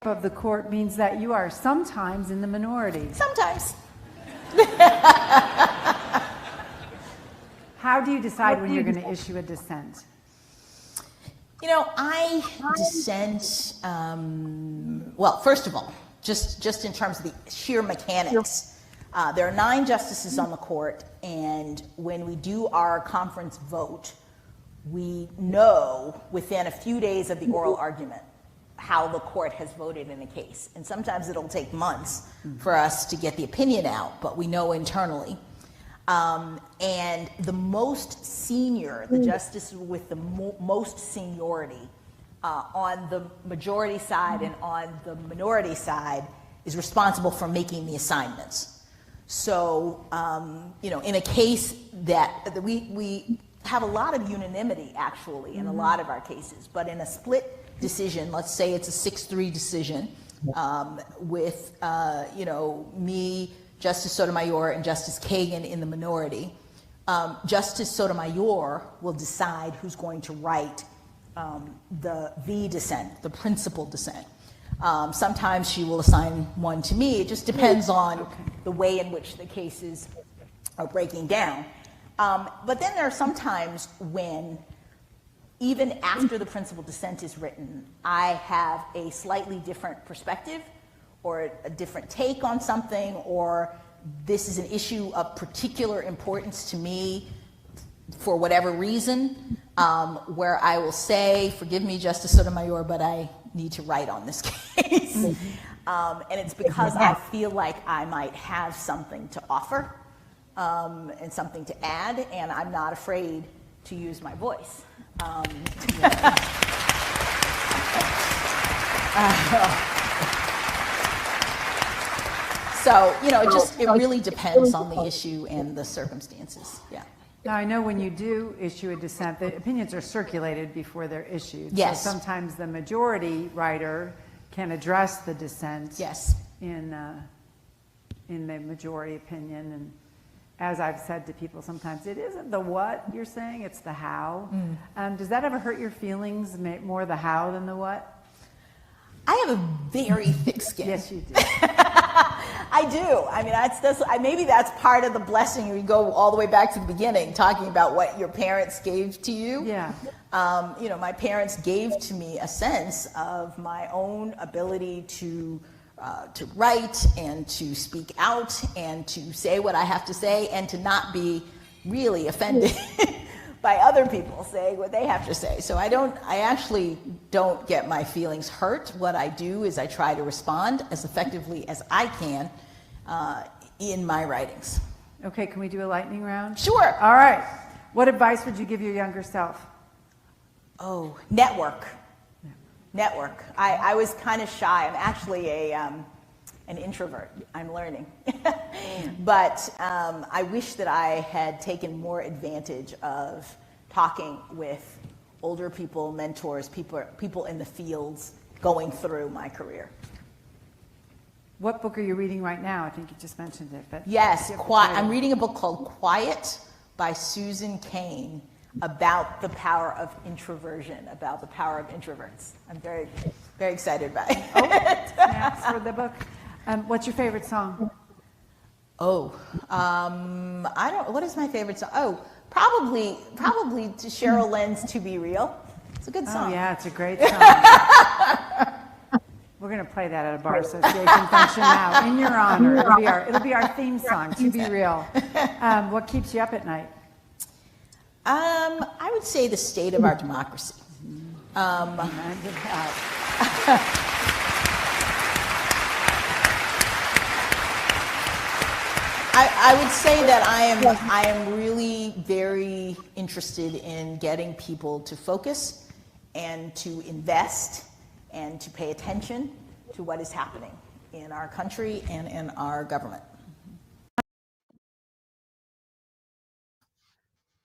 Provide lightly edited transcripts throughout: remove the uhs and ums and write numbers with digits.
of the court means that you are sometimes in the minority. Sometimes. How do you decide when you're going to issue a dissent? You know, I dissent, well, first of all, just in terms of the sheer mechanics, there are 9 justices on the court, and when we do our conference vote, we know within a few days of the oral argument how the court has voted in a case. And sometimes it'll take months for us to get the opinion out, but we know internally. And the most senior, the justice with the most seniority on the majority side and on the minority side is responsible for making the assignments. So, you know, in a case that we have a lot of unanimity actually in a lot of our cases, but in a split decision, let's say it's a 6-3 decision with, you know, me, Justice Sotomayor, and Justice Kagan in the minority, Justice Sotomayor will decide who's going to write the dissent, the principal dissent. Sometimes she will assign one to me. It just depends on the way in which the cases are breaking down. But then there are some times when, even after the principal dissent is written, I have a slightly different perspective or a different take on something, or this is an issue of particular importance to me for whatever reason, where I will say, forgive me, Justice Sotomayor, but I need to write on this case. And it's because I feel like I might have something to offer and something to add, and I'm not afraid to use my voice. So, you know, it really depends on the issue and the circumstances. Yeah. Now, I know when you do issue a dissent, the opinions are circulated before they're issued. Yes. So sometimes the majority writer can address the dissent. Yes. In the majority opinion. And as I've said to people, sometimes it isn't the what you're saying, it's the how. Does that ever hurt your feelings, more the how than the what? I have a very thick skin. Yes, you do. I do. I mean, maybe that's part of the blessing. We go all the way back to the beginning, talking about what your parents gave to you. Yeah. You know, my parents gave to me a sense of my own ability to write and to speak out and to say what I have to say and to not be really offended by other people saying what they have to say. So I actually don't get my feelings hurt. What I do is I try to respond as effectively as I can in my writings. Okay, can we do a lightning round? Sure. All right. What advice would you give your younger self? Oh, network. Network. I was kind of shy. I'm actually an introvert. I'm learning. But I wish that I had taken more advantage of talking with older people, mentors, people in the fields going through my career. What book are you reading right now? I think you just mentioned it. But yes, I'm reading a book called Quiet by Susan Cain, about the power of introversion, about the power of introverts. I'm very, very excited by it. Oh, snaps for the book. What's your favorite song? What is my favorite song? Oh, probably to Cheryl Lynn's To Be Real. It's a good song. Oh, yeah, it's a great song. We're going to play that at a bar association function now, in your honor. It'll be our theme song, To Be Real. What keeps you up at night? I would say the state of our democracy. I would say that I am really very interested in getting people to focus and to invest and to pay attention to what is happening in our country and in our government.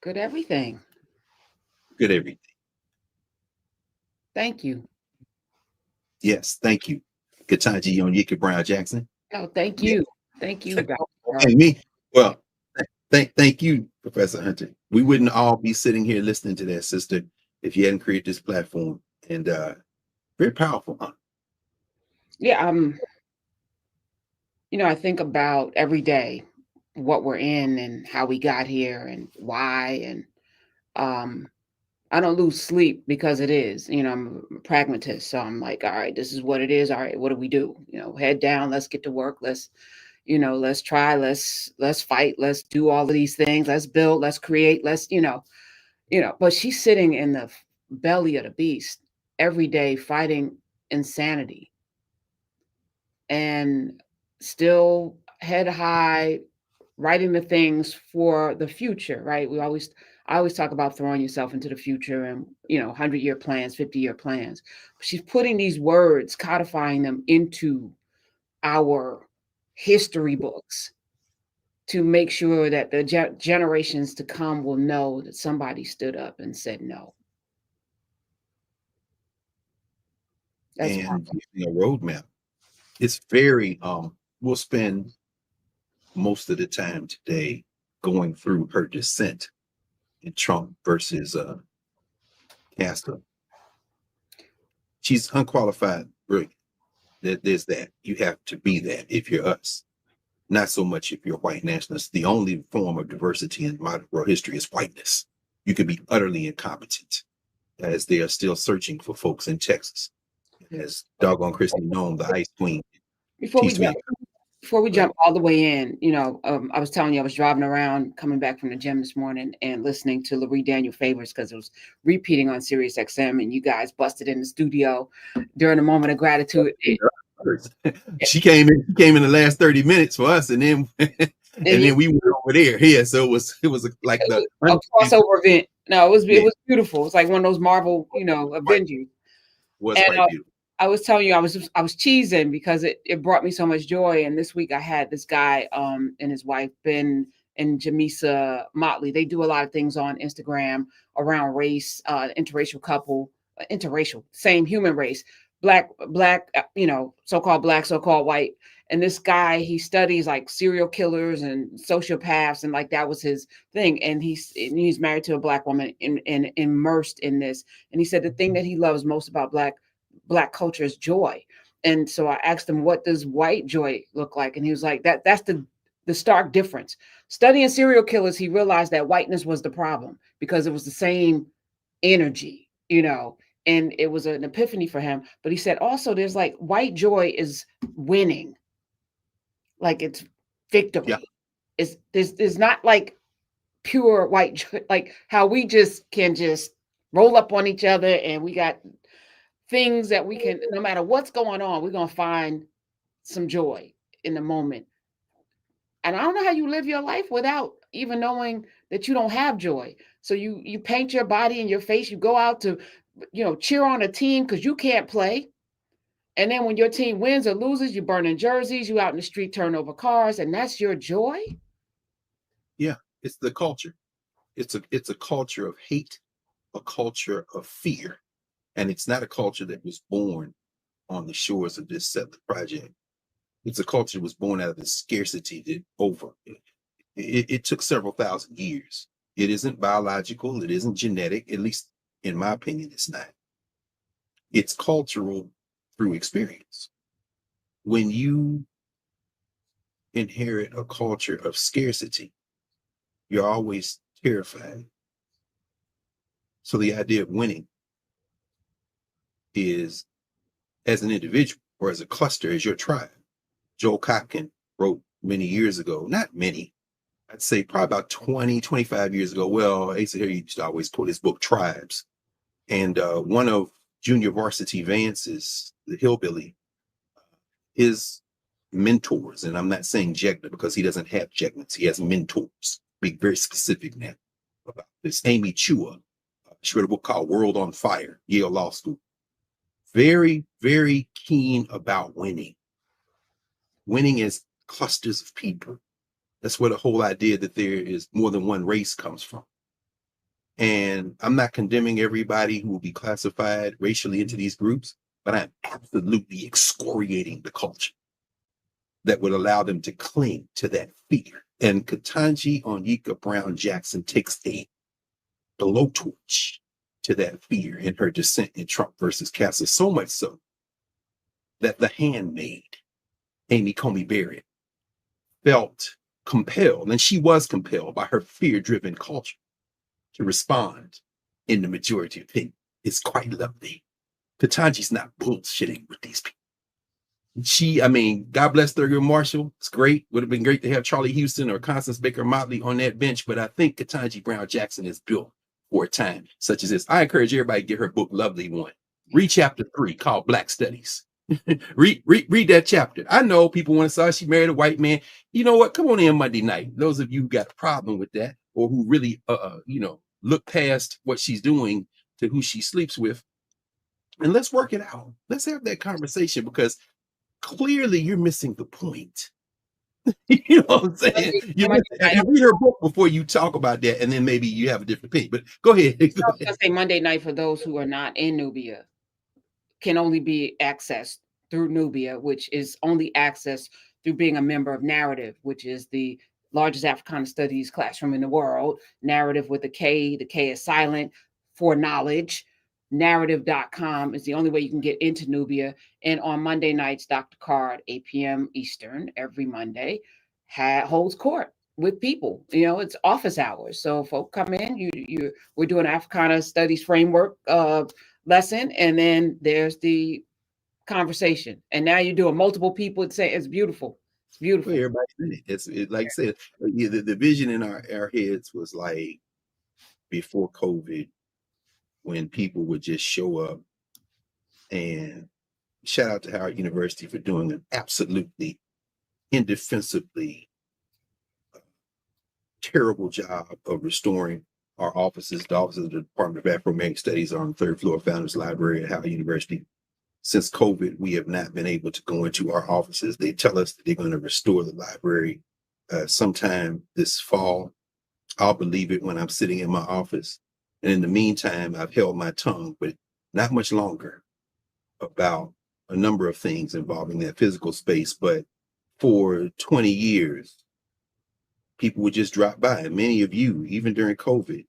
Good everything. Good everything. Thank you. Yes, thank you. Ketanji Onyika Brown Jackson. Oh, thank you. Thank you. And me. Well, thank you, Professor Hunter. We wouldn't all be sitting here listening to that, sister, if you hadn't created this platform. And very powerful, huh? Yeah, I think about every day what we're in and how we got here and why. And I don't lose sleep because it is. I'm a pragmatist. So I'm like, all right, this is what it is. All right, what do we do? Head down, let's get to work. Let's try, let's fight, let's do all of these things, let's build, let's create, but she's sitting in the belly of the beast every day fighting insanity and still head high, writing the things for the future, right? I always talk about throwing yourself into the future and 100-year plans, 50-year plans. But she's putting these words, codifying them into our history books to make sure that the generations to come will know that somebody stood up and said no. That's And using a roadmap. It's very, we'll spend most of the time today going through her dissent in Trump versus CASA. She's unqualified, brilliant. There's that. You have to be that if you're us. Not so much if you're white nationalist. The only form of diversity in modern world history is whiteness. You can be utterly incompetent, as they are still searching for folks in Texas. As doggone Christy Nome, the ice queen, before we teach me. jump, before we jump all the way in, I was telling you, I was driving around, coming back from the gym this morning and listening to Larry Daniel Favors because it was repeating on Sirius XM, and you guys busted in the studio during a moment of gratitude. She came in the last 30 minutes for us, and then then we went over there. Yeah, so it was like a crossover event. No, it was beautiful. It's like one of those Marvel, Avengers. Was quite beautiful. I was telling you, I was cheesing because it brought me so much joy. And this week I had this guy and his wife, Ben and Jamisa Motley. They do a lot of things on Instagram around race, interracial couple, interracial, same human race, black, so-called black, so-called white. And this guy, he studies like serial killers and sociopaths, and like that was his thing. And he's married to a black woman and immersed in this. And he said the thing that he loves most about black culture is joy. And so I asked him, what does white joy look like? And he was like, that's the stark difference. Studying serial killers, he realized that whiteness was the problem because it was the same energy, and it was an epiphany for him. But he said also there's like white joy is winning. Like it's victory. Yeah. There's not like pure white joy, like how we just can just roll up on each other and we got things that we can, no matter what's going on, we're going to find some joy in the moment. And I don't know how you live your life without even knowing that you don't have joy. So you paint your body and your face, you go out to, cheer on a team because you can't play. And then when your team wins or loses, you're burning jerseys, you out in the street turning over cars, and that's your joy? Yeah, it's the culture. It's a culture of hate, a culture of fear. And it's not a culture that was born on the shores of this settler project. It's a culture that was born out of the scarcity that it took several thousand years. It isn't biological. It isn't genetic. At least in my opinion, it's not. It's cultural through experience. When you inherit a culture of scarcity, you're always terrified. So the idea of winning is, as an individual or as a cluster, as your tribe. Joel Kotkin wrote many years ago, not many, I'd say probably about 20, 25 years ago. Well, Asa here used to always quote his book, Tribes. And one of Junior Varsity Vance's, the hillbilly, his mentors, and I'm not saying Jegna because he doesn't have Jegnans, he has mentors. Be very specific now about this. Amy Chua, she wrote a book called World on Fire, Yale Law School. Very, very keen about winning. Winning as clusters of people. That's where the whole idea that there is more than one race comes from. And I'm not condemning everybody who will be classified racially into these groups, but I'm absolutely excoriating the culture that would allow them to cling to that fear. And Ketanji Onyika Brown Jackson takes a blowtorch to that fear in her dissent in Trump versus CASA, so much so that the handmaid, Amy Comey Barrett, felt compelled, and she was compelled by her fear-driven culture to respond in the majority opinion. It's quite lovely. Ketanji's not bullshitting with these people. I mean, God bless Thurgood Marshall. It's great. Would have been great to have Charlie Houston or Constance Baker Motley on that bench, but I think Ketanji Brown Jackson is built for a time such as this. I encourage everybody to get her book, Lovely One. Read chapter 3 called Black Studies. read that chapter. I know people want to say she married a white man. You know what? Come on in Monday night. Those of you who got a problem with that, or who really, look past what she's doing to who she sleeps with, and let's work it out. Let's have that conversation, because clearly you're missing the point. You know what I'm saying? And read her book before you talk about that, and then maybe you have a different opinion. But go ahead. I was gonna say Monday night, for those who are not in Nubia, can only be accessed through Nubia, which is only accessed through being a member of Knarrative, which is the largest Africana studies classroom in the world. Knarrative with a K. The K is silent for knowledge. Knarrative.com is the only way you can get into Nubia. And on Monday nights, Dr. Carr at 8 p.m. Eastern every Monday holds court with people. You know, it's office hours. So folk come in, we're doing Africana studies framework lesson, and then there's the conversation. And now you're doing multiple people. It's beautiful. It's beautiful. Everybody's in it. It's like I said, the vision in our heads was like before COVID, when people would just show up. And shout out to Howard University for doing an absolutely indefensibly terrible job of restoring our offices. The offices of the Department of Afro-American Studies are on the 3rd floor of Founders Library at Howard University. Since COVID, we have not been able to go into our offices. They tell us that they're going to restore the library sometime this fall. I'll believe it when I'm sitting in my office. And in the meantime, I've held my tongue, but not much longer, about a number of things involving that physical space. But for 20 years, people would just drop by. And many of you, even during COVID,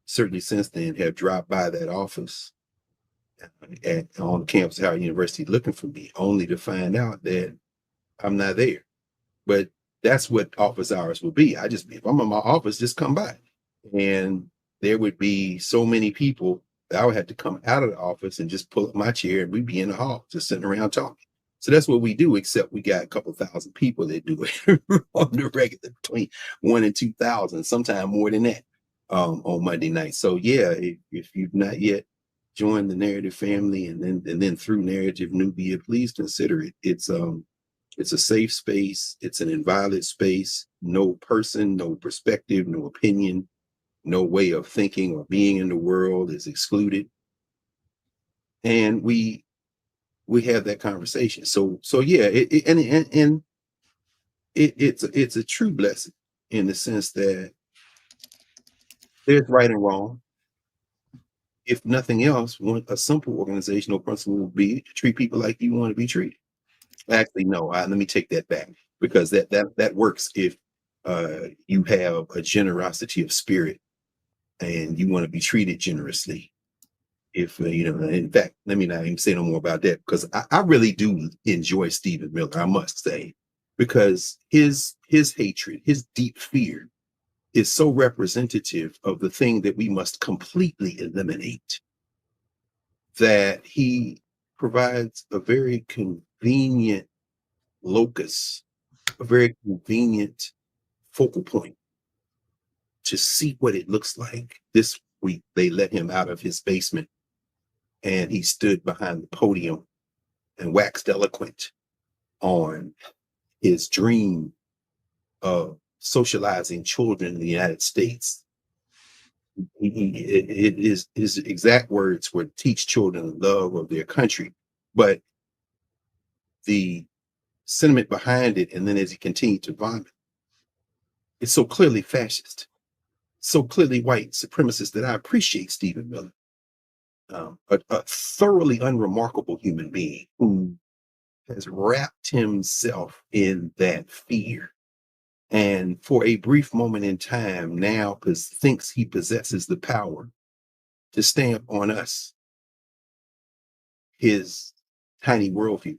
certainly since then, have dropped by that office on the campus of Howard University looking for me, only to find out that I'm not there. But that's what office hours will be. If I'm in my office, just come by. And there would be so many people that I would have to come out of the office and just pull up my chair, and we'd be in the hall just sitting around talking. So that's what we do, except we got a couple thousand people that do it on the regular, between 1,000 and 2,000, sometimes more than that, on Monday night. So yeah, if you've not yet joined the Knarrative family, and then through Knarrative Nubia, please consider it. It's a safe space. It's an inviolate space. No person, no perspective, no opinion, no way of thinking or being in the world is excluded. And we have that conversation. So yeah, it's a true blessing, in the sense that there's right and wrong. If nothing else, a simple organizational principle would be to treat people like you want to be treated. Actually, no, let me take that back, because that works if you have a generosity of spirit and you want to be treated generously. If in fact, let me not even say no more about that, because I really do enjoy Stephen Miller, I must say, because his hatred, his deep fear, is so representative of the thing that we must completely eliminate, that he provides a very convenient locus, a very convenient focal point to see what it looks like. This week, they let him out of his basement, and he stood behind the podium and waxed eloquent on his dream of socializing children in the United States. His exact words were, teach children the love of their country. But the sentiment behind it, and then as he continued to vomit, it's so clearly fascist, so clearly white supremacist, that I appreciate Stephen Miller, a thoroughly unremarkable human being who has wrapped himself in that fear, and for a brief moment in time now thinks he possesses the power to stamp on us his tiny worldview.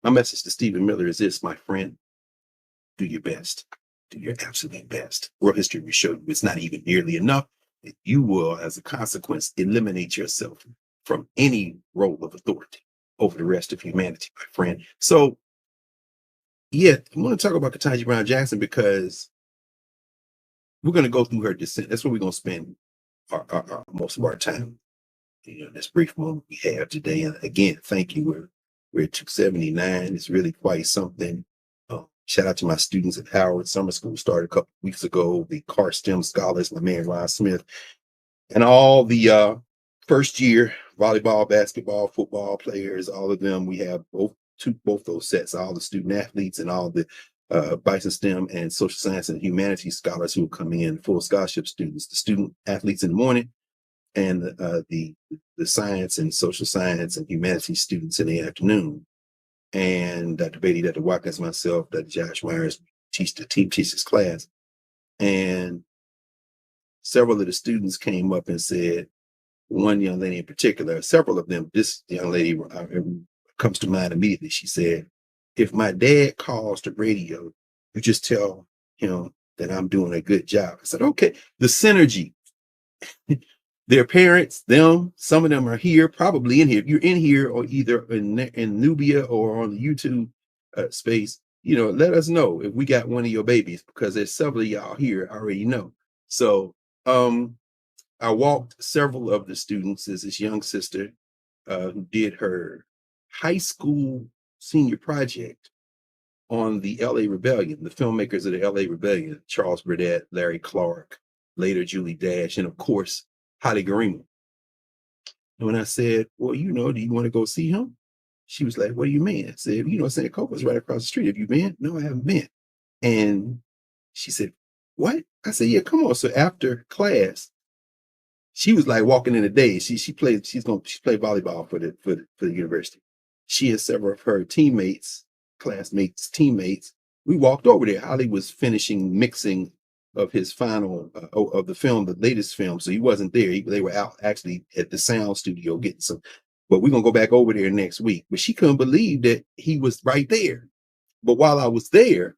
My message to Stephen Miller is this, my friend: do your best. Do your absolute best. World history will show you it's not even nearly enough. You will, as a consequence, eliminate yourself from any role of authority over the rest of humanity, my friend. So, yeah, I want to talk about Ketanji Brown Jackson because we're going to go through her dissent. That's where we're going to spend most of our time. This brief moment we have today. And again, thank you. We're at 279. It's really quite something. Shout out to my students at Howard. Summer school started a couple of weeks ago. The Carr STEM scholars, my man Ron Smith, and all the first year volleyball, basketball, football players. All of them. We have both those sets. All the student athletes and all the Bison STEM and social science and humanities scholars who come in, full scholarship students. The student athletes in the morning, and the science and social science and humanities students in the afternoon. And Dr. Beatty, Dr. Watkins, myself, Dr. Josh Myers teach this class. And several of the students came up and said, one young lady in particular, several of them, this young lady comes to mind immediately. She said, if my dad calls the radio, you just tell him that I'm doing a good job. I said, okay, the synergy. Their parents, some of them are here, probably in here. If you're in here or either in Nubia or on the YouTube space, let us know if we got one of your babies, because there's several of y'all here I already know. So I walked several of the students. There's this young sister who did her high school senior project on the LA Rebellion, the filmmakers of the LA Rebellion, Charles Burdett, Larry Clark, later Julie Dash, and of course, Haile Gerima. And when I said, well, do you want to go see him? She was like, what do you mean? I said, Sankofa's right across the street. Have you been? No, I haven't been. And she said, what? I said, yeah, come on. So after class, she was like walking in the day. She played volleyball for the university. She and several of her classmates, teammates, we walked over there. Haile was finishing mixing of his final of the film, the latest film. So he wasn't there. They were out actually at the sound studio getting some, but we're going to go back over there next week. But she couldn't believe that he was right there. But while I was there,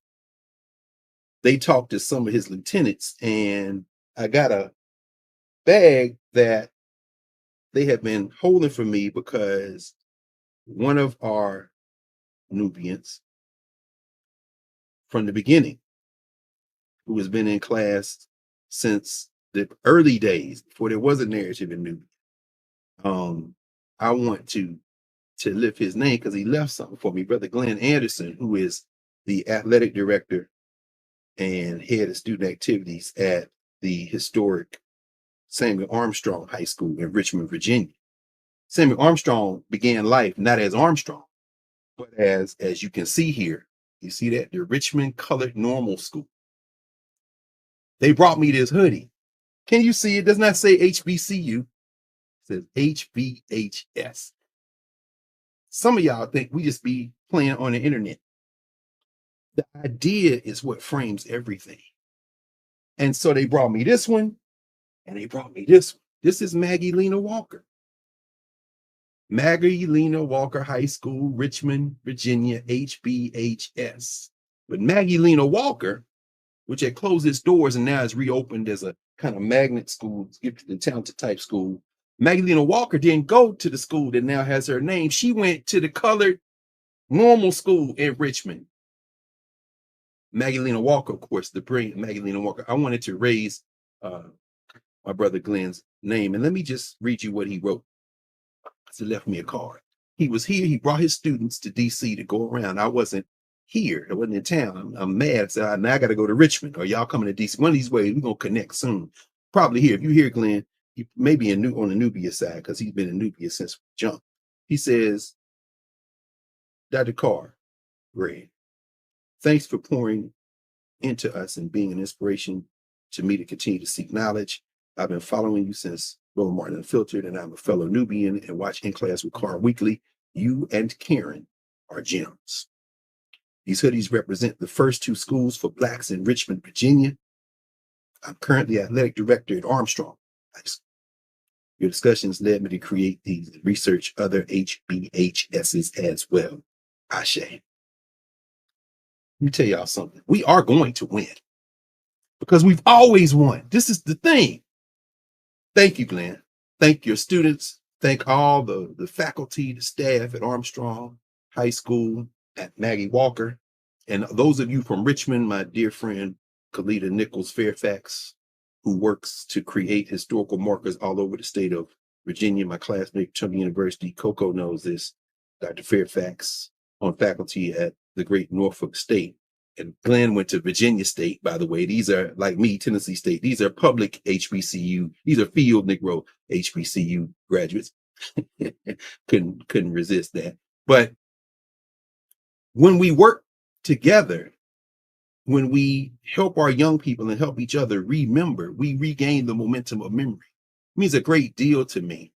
they talked to some of his lieutenants, and I got a bag that they had been holding for me because one of our Nubians from the beginning, who has been in class since the early days, before there was a narrative in Nubia. I want to lift his name because he left something for me. Brother Glenn Anderson, who is the athletic director and head of student activities at the historic Samuel Armstrong High School in Richmond, Virginia. Samuel Armstrong began life not as Armstrong, but as you can see here. You see that? The Richmond Colored Normal School. They brought me this hoodie. Can you see it? It does not say HBCU. It says HBHS. Some of y'all think we just be playing on the internet. The idea is what frames everything. And so they brought me this one, and they brought me this one. This is Maggie Lena Walker. Maggie Lena Walker High School, Richmond, Virginia, HBHS. But Maggie Lena Walker, which had closed its doors and now is reopened as a kind of magnet school, gifted talented type school. Maggie Lena Walker didn't go to the school that now has her name. She went to the colored normal school in Richmond. Maggie Lena Walker, of course, the brilliant Maggie Lena Walker. I wanted to raise my brother Glenn's name. And let me just read you what he wrote. He left me a card. He was here. He brought his students to DC to go around. I wasn't here. I wasn't in town. I'm mad. I said, now I got to go to Richmond. Or y'all coming to DC? One of these ways, we're going to connect soon. Probably here. If you hear Glenn, he may be on the Nubia side because he's been in Nubia since jump. He says, Dr. Carr, Ray, thanks for pouring into us and being an inspiration to me to continue to seek knowledge. I've been following you since Roland Martin Unfiltered, and I'm a fellow Nubian and watch In Class with Carr weekly. You and Karen are gems. These hoodies represent the first two schools for Blacks in Richmond, Virginia. I'm currently athletic director at Armstrong. Your discussions led me to create these and research other HBHSs as well. Ashe. Let me tell y'all something. We are going to win because we've always won. This is the thing. Thank you, Glenn. Thank your students. Thank all the faculty, the staff at Armstrong High School, at Maggie Walker. And those of you from Richmond, my dear friend, Kalita Nichols Fairfax, who works to create historical markers all over the state of Virginia. My classmate, Chummy University, Coco knows this. Dr. Fairfax on faculty at the great Norfolk State. And Glenn went to Virginia State, by the way. These are, like me, Tennessee State. These are public HBCU. These are field Negro HBCU graduates. couldn't resist that. But when we work together, when we help our young people and help each other remember, we regain the momentum of memory. It means a great deal to me.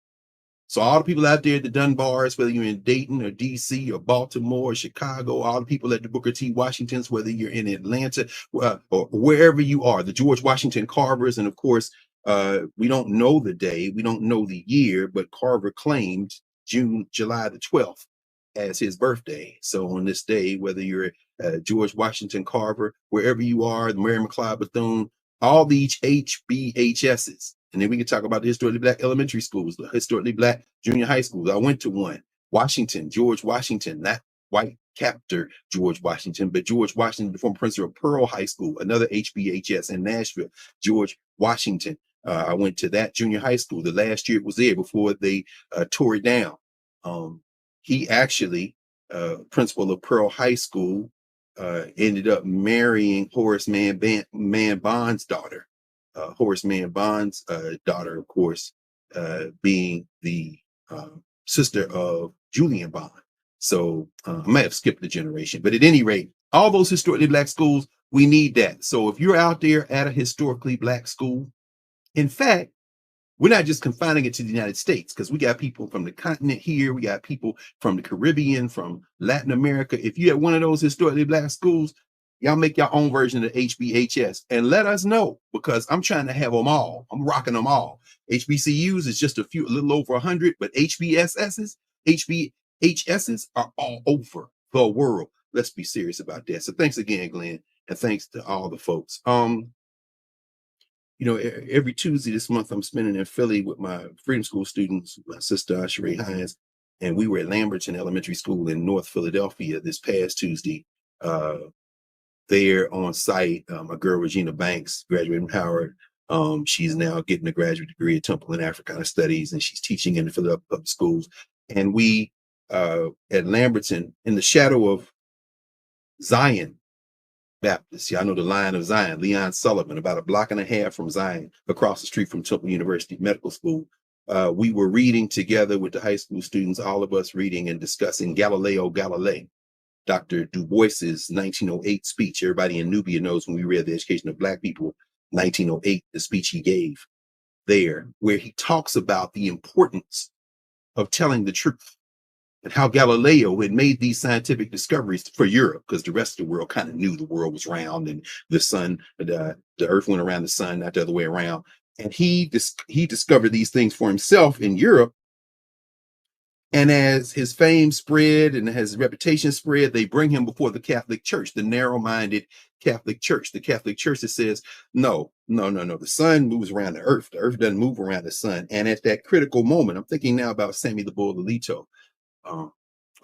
So all the people out there at the Dunbars, whether you're in Dayton or DC or Baltimore or Chicago, all the people at the Booker T. Washingtons, whether you're in Atlanta or wherever you are, the George Washington Carvers, and of course, we don't know the day, we don't know the year, but Carver claimed July the 12th as his birthday. So on this day, whether you're George Washington Carver, wherever you are, the Mary McLeod Bethune, all these HBHSs. And then we can talk about the historically Black elementary schools, the historically Black junior high schools. I went to one. Washington, George Washington, not white captor George Washington, but George Washington, the former principal of Pearl High School, another HBHS in Nashville, George Washington. I went to that junior high school. The last year it was there before they tore it down. He actually, principal of Pearl High School, ended up marrying Horace Mann Bond's daughter. Horace Mann Bond's daughter, of course, being the sister of Julian Bond. So I might have skipped a generation, but at any rate, all those historically Black schools, we need that. So if you're out there at a historically Black school, in fact, we're not just confining it to the United States, because we got people from the continent here, we got people from the Caribbean, from Latin America. If you're at one of those historically Black schools, y'all make your own version of HBHS and let us know, because I'm trying to have them all. I'm rocking them all. HBCUs is just a little over 100, but HBHSs are all over the world. Let's be serious about that. So thanks again, Glenn, and thanks to all the folks. You know, every Tuesday this month, I'm spending in Philly with my Freedom School students, my sister, Sheree Hines, and we were at Lamberton Elementary School in North Philadelphia this past Tuesday. There on site, my girl, Regina Banks, graduated from Howard. She's now getting a graduate degree at Temple in Africana Studies, and she's teaching in the Philadelphia public schools. And we, at Lamberton, in the shadow of Zion Baptist, y'all know the Lion of Zion, Leon Sullivan, about a block and a half from Zion, across the street from Temple University Medical School. We were reading together with the high school students, all of us reading and discussing Galileo Galilei, Dr. Du Bois's 1908 speech. Everybody in Nubia knows when we read The Education of Black People, 1908, the speech he gave there, where he talks about the importance of telling the truth and how Galileo had made these scientific discoveries for Europe, because the rest of the world kind of knew the world was round and the sun, the earth went around the sun, not the other way around. And he discovered these things for himself in Europe. And as his fame spread and as his reputation spread, they bring him before the Catholic Church, the narrow-minded Catholic Church, the Catholic Church that says, no, the sun moves around the earth doesn't move around the sun. And at that critical moment, I'm thinking now about Sammy the Bull Alito, or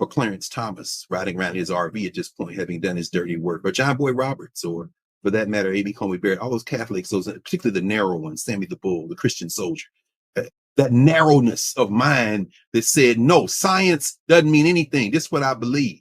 Clarence Thomas riding around his RV at this point, having done his dirty work, or John Boy Roberts, or for that matter, A.B. Comey Barrett, all those Catholics, those particularly the narrow ones, Sammy the Bull, the Christian soldier, that narrowness of mind that said, no, science doesn't mean anything. This is what I believe.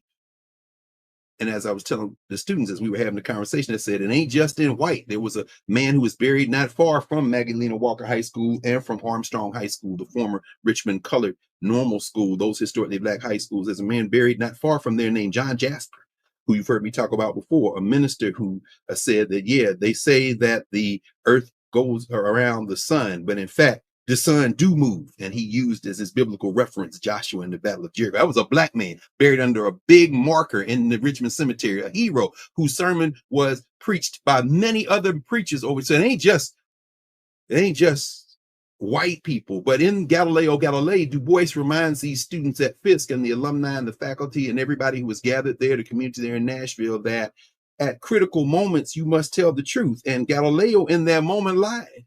And as I was telling the students as we were having the conversation, I said, it ain't just in white. There was a man who was buried not far from Magdalena Walker High School and from Armstrong High School, the former Richmond Colored Normal School, those historically Black high schools. There's a man buried not far from there named John Jasper, who you've heard me talk about before, a minister who said that, yeah, they say that the earth goes around the sun, but in fact, the sun do move. And he used as his biblical reference Joshua in the Battle of Jericho. That was a Black man buried under a big marker in the Richmond Cemetery, a hero whose sermon was preached by many other preachers over. So it ain't just white people, but in Galileo Galilei, Du Bois reminds these students at Fisk and the alumni and the faculty and everybody who was gathered there, the community there in Nashville, that at critical moments, you must tell the truth. And Galileo in that moment lied.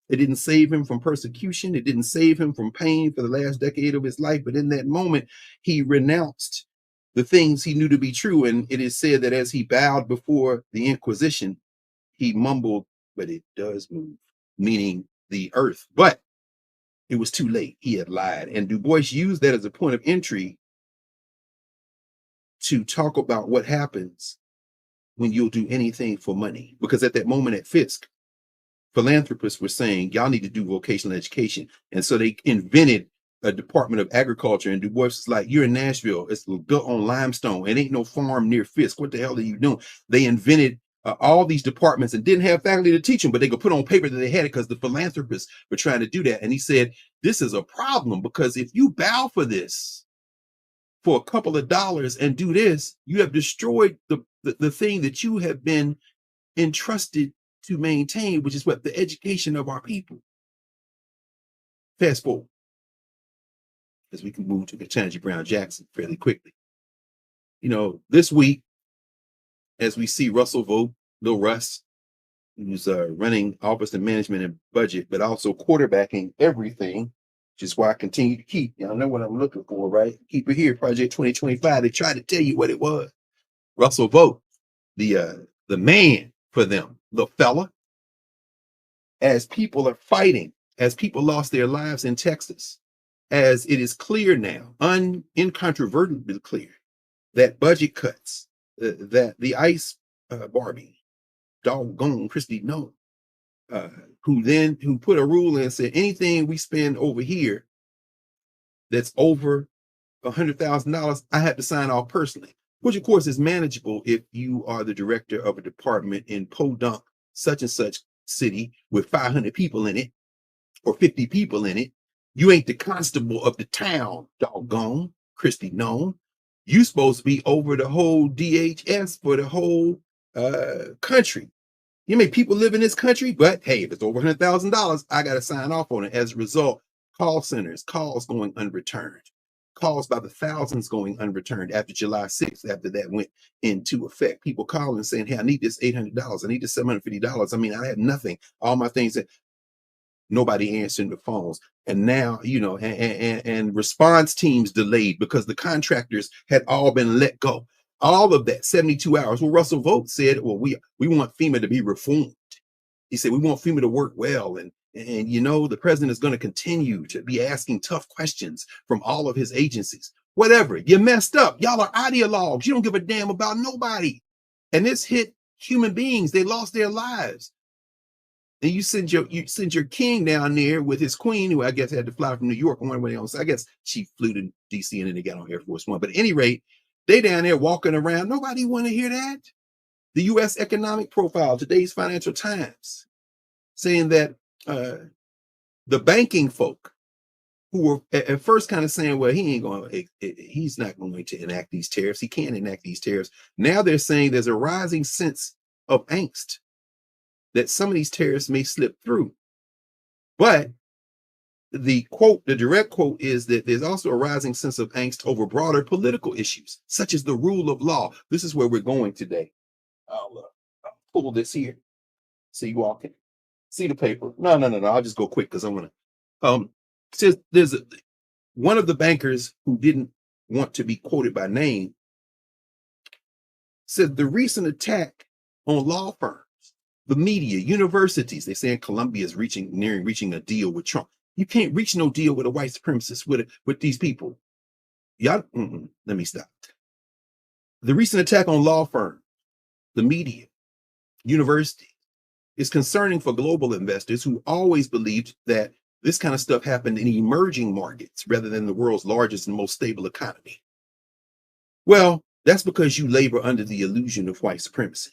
It didn't save him from persecution. It didn't save him from pain for the last decade of his life. But in that moment, he renounced the things he knew to be true. And it is said that as he bowed before the Inquisition, he mumbled, but it does move, meaning the earth. But it was too late. He had lied. And Du Bois used that as a point of entry to talk about what happens when you'll do anything for money. Because at that moment at Fisk, philanthropists were saying, y'all need to do vocational education. And so they invented a Department of Agriculture. And Du Bois was like, you're in Nashville. It's built on limestone. It ain't no farm near Fisk. What the hell are you doing? They invented all these departments and didn't have faculty to teach them, but they could put on paper that they had it because the philanthropists were trying to do that. And he said, this is a problem because if you bow for this for a couple of dollars and do this, you have destroyed the thing that you have been entrusted to maintain, which is what the education of our people. Fast forward, as we can move to Ketanji Brown Jackson fairly quickly. You know, this week, as we see Russell Vogt, Lil Russ, who's running office and management and budget, but also quarterbacking everything, which is why I continue to keep. Y'all know what I'm looking for, right? Keep it here, Project 2025. They tried to tell you what it was. Russell Vogt, the man for them, the fella. As people are fighting, as people lost their lives in Texas, as it is clear now, incontrovertibly clear, that budget cuts, that the ICE Barbie, doggone Christy No, who put a rule in and said anything we spend over here that's over $100,000, I have to sign off personally, which of course is manageable if you are the director of a department in Podunk, such and such city with 500 people in it or 50 people in it. You ain't the constable of the town, doggone Christy No. You supposed to be over the whole DHS for the whole country. You may people live in this country, but hey, if it's over $100,000, I got to sign off on it. As a result, call centers, calls going unreturned, calls by the thousands going unreturned after July 6th, after that went into effect. People calling saying, hey, I need this $800. I need this $750. I mean, I had nothing. All my things that nobody answering the phones. And now, you know, and response teams delayed because the contractors had all been let go. All of that 72 hours. Well, Russell Vogt said, well, we want FEMA to be reformed. He said, we want FEMA to work well. And you know, the president is going to continue to be asking tough questions from all of his agencies. Whatever, you messed up. Y'all are ideologues. You don't give a damn about nobody. And this hit human beings. They lost their lives. And you send your king down there with his queen, who I guess had to fly from New York one way else. I guess she flew to DC and then they got on Air Force One. But at any rate, they down there walking around. Nobody want to hear that. The U.S. economic profile, today's Financial Times, saying that the banking folk who were at first kind of saying, well, he's not going to enact these tariffs. He can't enact these tariffs. Now they're saying there's a rising sense of angst that some of these tariffs may slip through. But the direct quote is that there's also a rising sense of angst over broader political issues, such as the rule of law. This is where we're going today. I'll pull this here so you all can see the paper. No. I'll just go quick because I want to. Says there's one of the bankers who didn't want to be quoted by name said the recent attack on law firms, the media, universities. They saying Columbia is nearing reaching a deal with Trump. You can't reach no deal with a white supremacist with these people. Y'all, let me stop. The recent attack on law firms, the media, university, is concerning for global investors who always believed that this kind of stuff happened in emerging markets rather than the world's largest and most stable economy. Well, that's because you labor under the illusion of white supremacy.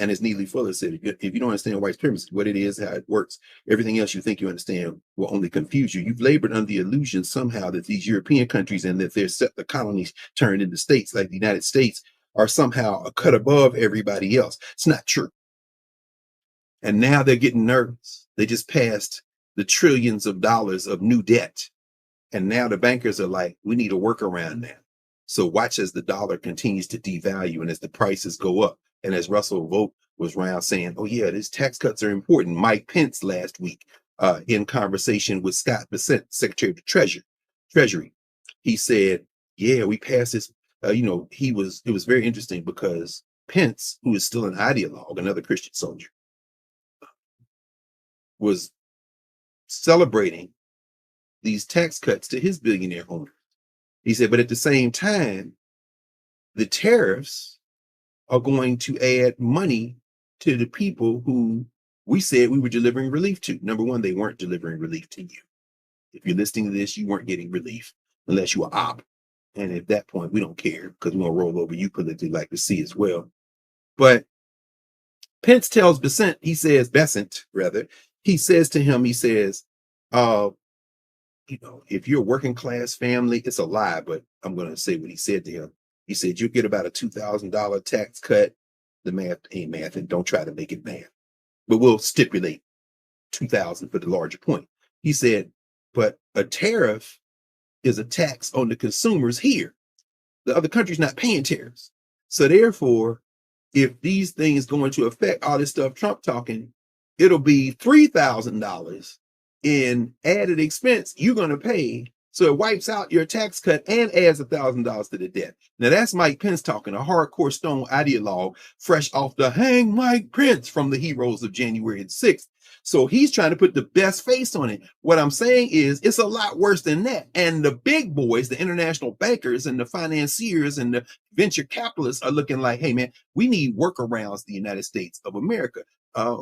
And as Neely Fuller said, if you don't understand white supremacy, what it is, how it works, everything else you think you understand will only confuse you. You've labored under the illusion somehow that these European countries and that the colonies turned into states like the United States are somehow a cut above everybody else. It's not true. And now they're getting nervous. They just passed the trillions of dollars of new debt. And now the bankers are like, we need a workaround now. So watch as the dollar continues to devalue and as the prices go up. And as Russell Vogt was around saying, oh yeah, these tax cuts are important. Mike Pence last week, in conversation with Scott Dissent, Secretary of the Treasury, he said, yeah, we passed this. It was very interesting because Pence, who is still an ideologue, another Christian soldier, was celebrating these tax cuts to his billionaire owners. He said, but at the same time, the tariffs are going to add money to the people who we said we were delivering relief to. Number one, they weren't delivering relief to you. If you're listening to this, you weren't getting relief unless you were op. And at that point, we don't care because we're going to roll over you politically like the sea as well. But Pence tells Dissent, he says to him, he says, if you're a working class family, it's a lie, but I'm going to say what he said to him. He said, you'll get about a $2,000 tax cut. The math ain't math, and don't try to make it math. But we'll stipulate 2,000 for the larger point. He said, but a tariff is a tax on the consumers here. The other country's not paying tariffs. So therefore, if these things going to affect all this stuff Trump talking, it'll be $3,000 in added expense you're going to pay. So it wipes out your tax cut and adds $1,000 to the debt. Now that's Mike Pence talking, a hardcore stone ideologue, fresh off the hang Mike Pence from the heroes of January 6th. So he's trying to put the best face on it. What I'm saying is it's a lot worse than that. And the big boys, the international bankers and the financiers and the venture capitalists are looking like, hey man, we need workarounds, the United States of America. A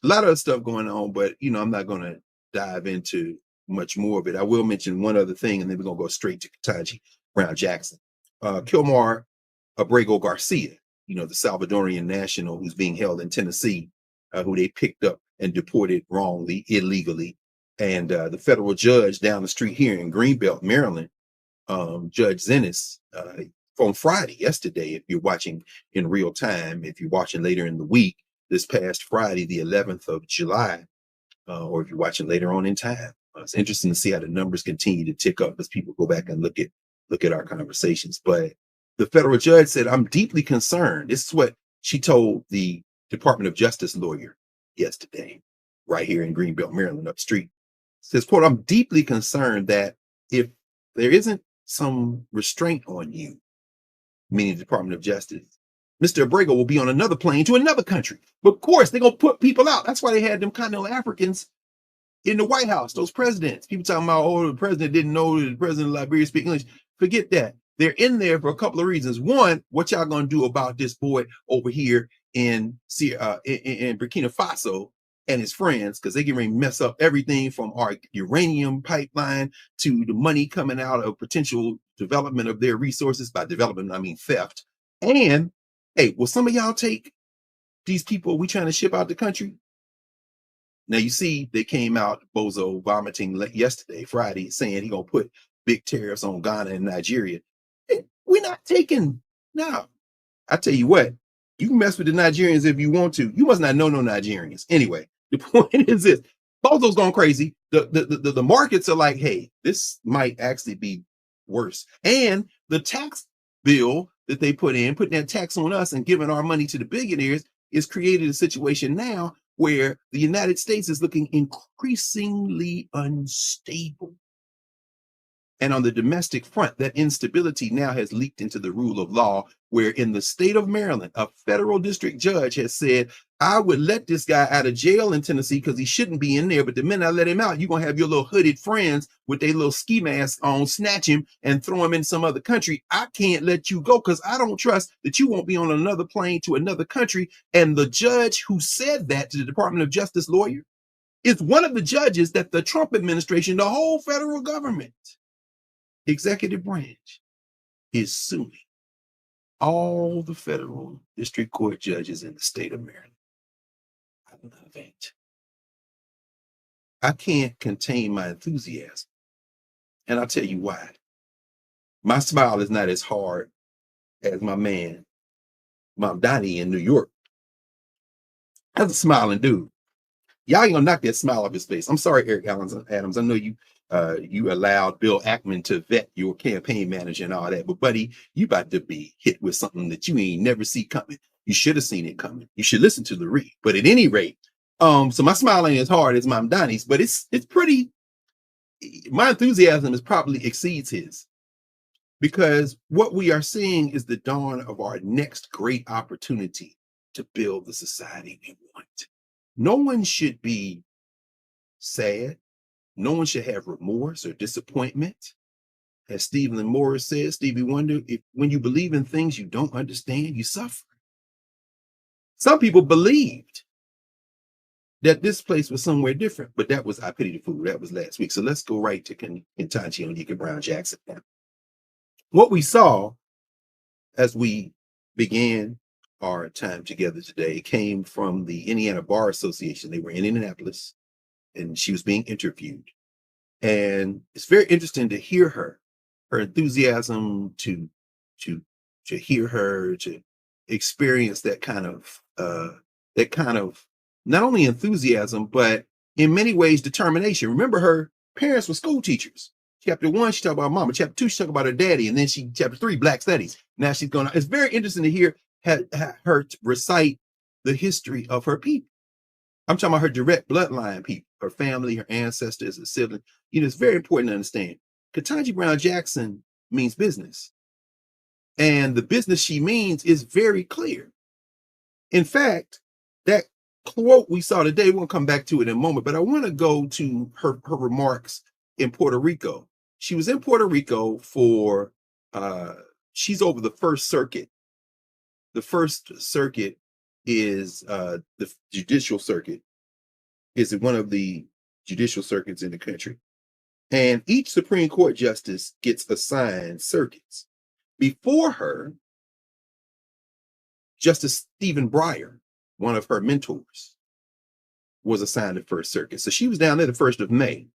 lot of stuff going on, but I'm not going to dive into much more of it. I will mention one other thing, and then we're going to go straight to Ketanji Brown Jackson. Kilmar Abrego Garcia, the Salvadorian national who's being held in Tennessee, who they picked up and deported wrongly, illegally. And the federal judge down the street here in Greenbelt, Maryland, Judge Zennis, on Friday, yesterday, if you're watching in real time, if you're watching later in the week, this past Friday, the 11th of July, or if you're watching later on in time. It's interesting to see how the numbers continue to tick up as people go back and look at our conversations. But the federal judge said, I'm deeply concerned. This is what she told the Department of Justice lawyer yesterday, right here in Greenbelt, Maryland, up the street. Says, quote, I'm deeply concerned that if there isn't some restraint on you, meaning the Department of Justice, Mr. Abrego will be on another plane to another country. But of course, they're going to put people out. That's why they had them continental Africans in the White House, those presidents. People talking about, oh, the president didn't know that the president of Liberia speak English. Forget that. They're in there for a couple of reasons. One, what y'all going to do about this boy over here in Burkina Faso and his friends, because they get ready to mess up everything from our uranium pipeline to the money coming out of potential development of their resources. By development, I mean theft. And, hey, will some of y'all take these people we trying to ship out the country? Now, you see, they came out, Bozo, vomiting yesterday, Friday, saying he going to put big tariffs on Ghana and Nigeria. Hey, we're not taking. Now, I tell you what, you can mess with the Nigerians if you want to. You must not know no Nigerians. Anyway, the point is this. Bozo's going crazy. The markets are like, hey, this might actually be worse. And the tax bill that they putting that tax on us and giving our money to the billionaires is created a situation now where the United States is looking increasingly unstable. And on the domestic front, that instability now has leaked into the rule of law, where in the state of Maryland, a federal district judge has said, I would let this guy out of jail in Tennessee because he shouldn't be in there. But the minute I let him out, you're going to have your little hooded friends with their little ski masks on, snatch him and throw him in some other country. I can't let you go because I don't trust that you won't be on another plane to another country. And the judge who said that to the Department of Justice lawyer is one of the judges that the Trump administration, the whole federal government, executive branch, is suing all the federal district court judges in the state of Maryland. I love it. I can't contain my enthusiasm. And I'll tell you why. My smile is not as hard as my man, Mom Donnie in New York. That's a smiling dude. Y'all ain't gonna knock that smile off his face. I'm sorry, Eric Adams. I know you allowed Bill Ackman to vet your campaign manager and all that, but buddy, you about to be hit with something that you ain't never see coming. You should have seen it coming. You should listen to the read. But at any rate, so my smile ain't as hard as Mom Donnie's, but it's pretty. My enthusiasm is probably exceeds his, because what we are seeing is the dawn of our next great opportunity to build the society we want. No one should be sad. No one should have remorse or disappointment. As Stephen Morris says, Stevie Wonder, when you believe in things you don't understand, you suffer. Some people believed that this place was somewhere different, but that was I Pity the Fool. That was last week. So let's go right to Ketanji Onyika Brown Jackson now. What we saw as we began our time together today came from the Indiana Bar Association. They were in Indianapolis, and she was being interviewed. And it's very interesting to hear her enthusiasm, to hear her, to experience that kind of not only enthusiasm, but in many ways determination. Remember, her parents were school teachers. Chapter 1, she talked about mama. Chapter 2, she talked about her daddy. And then chapter 3, Black Studies. Now she's going to, it's very interesting to hear her recite the history of her people. I'm talking about her direct bloodline people, her family, her ancestors, her siblings. It's very important to understand. Ketanji Brown Jackson means business. And the business she means is very clear. In fact, that quote we saw today, we'll come back to it in a moment, but I want to go to her remarks in Puerto Rico. She was in Puerto Rico for, she's over the First Circuit. The First Circuit is the judicial circuit, is one of the judicial circuits in the country. And each Supreme Court justice gets assigned circuits. Before her, Justice Stephen Breyer, one of her mentors, was assigned to First Circuit. So she was down there the 1st of May.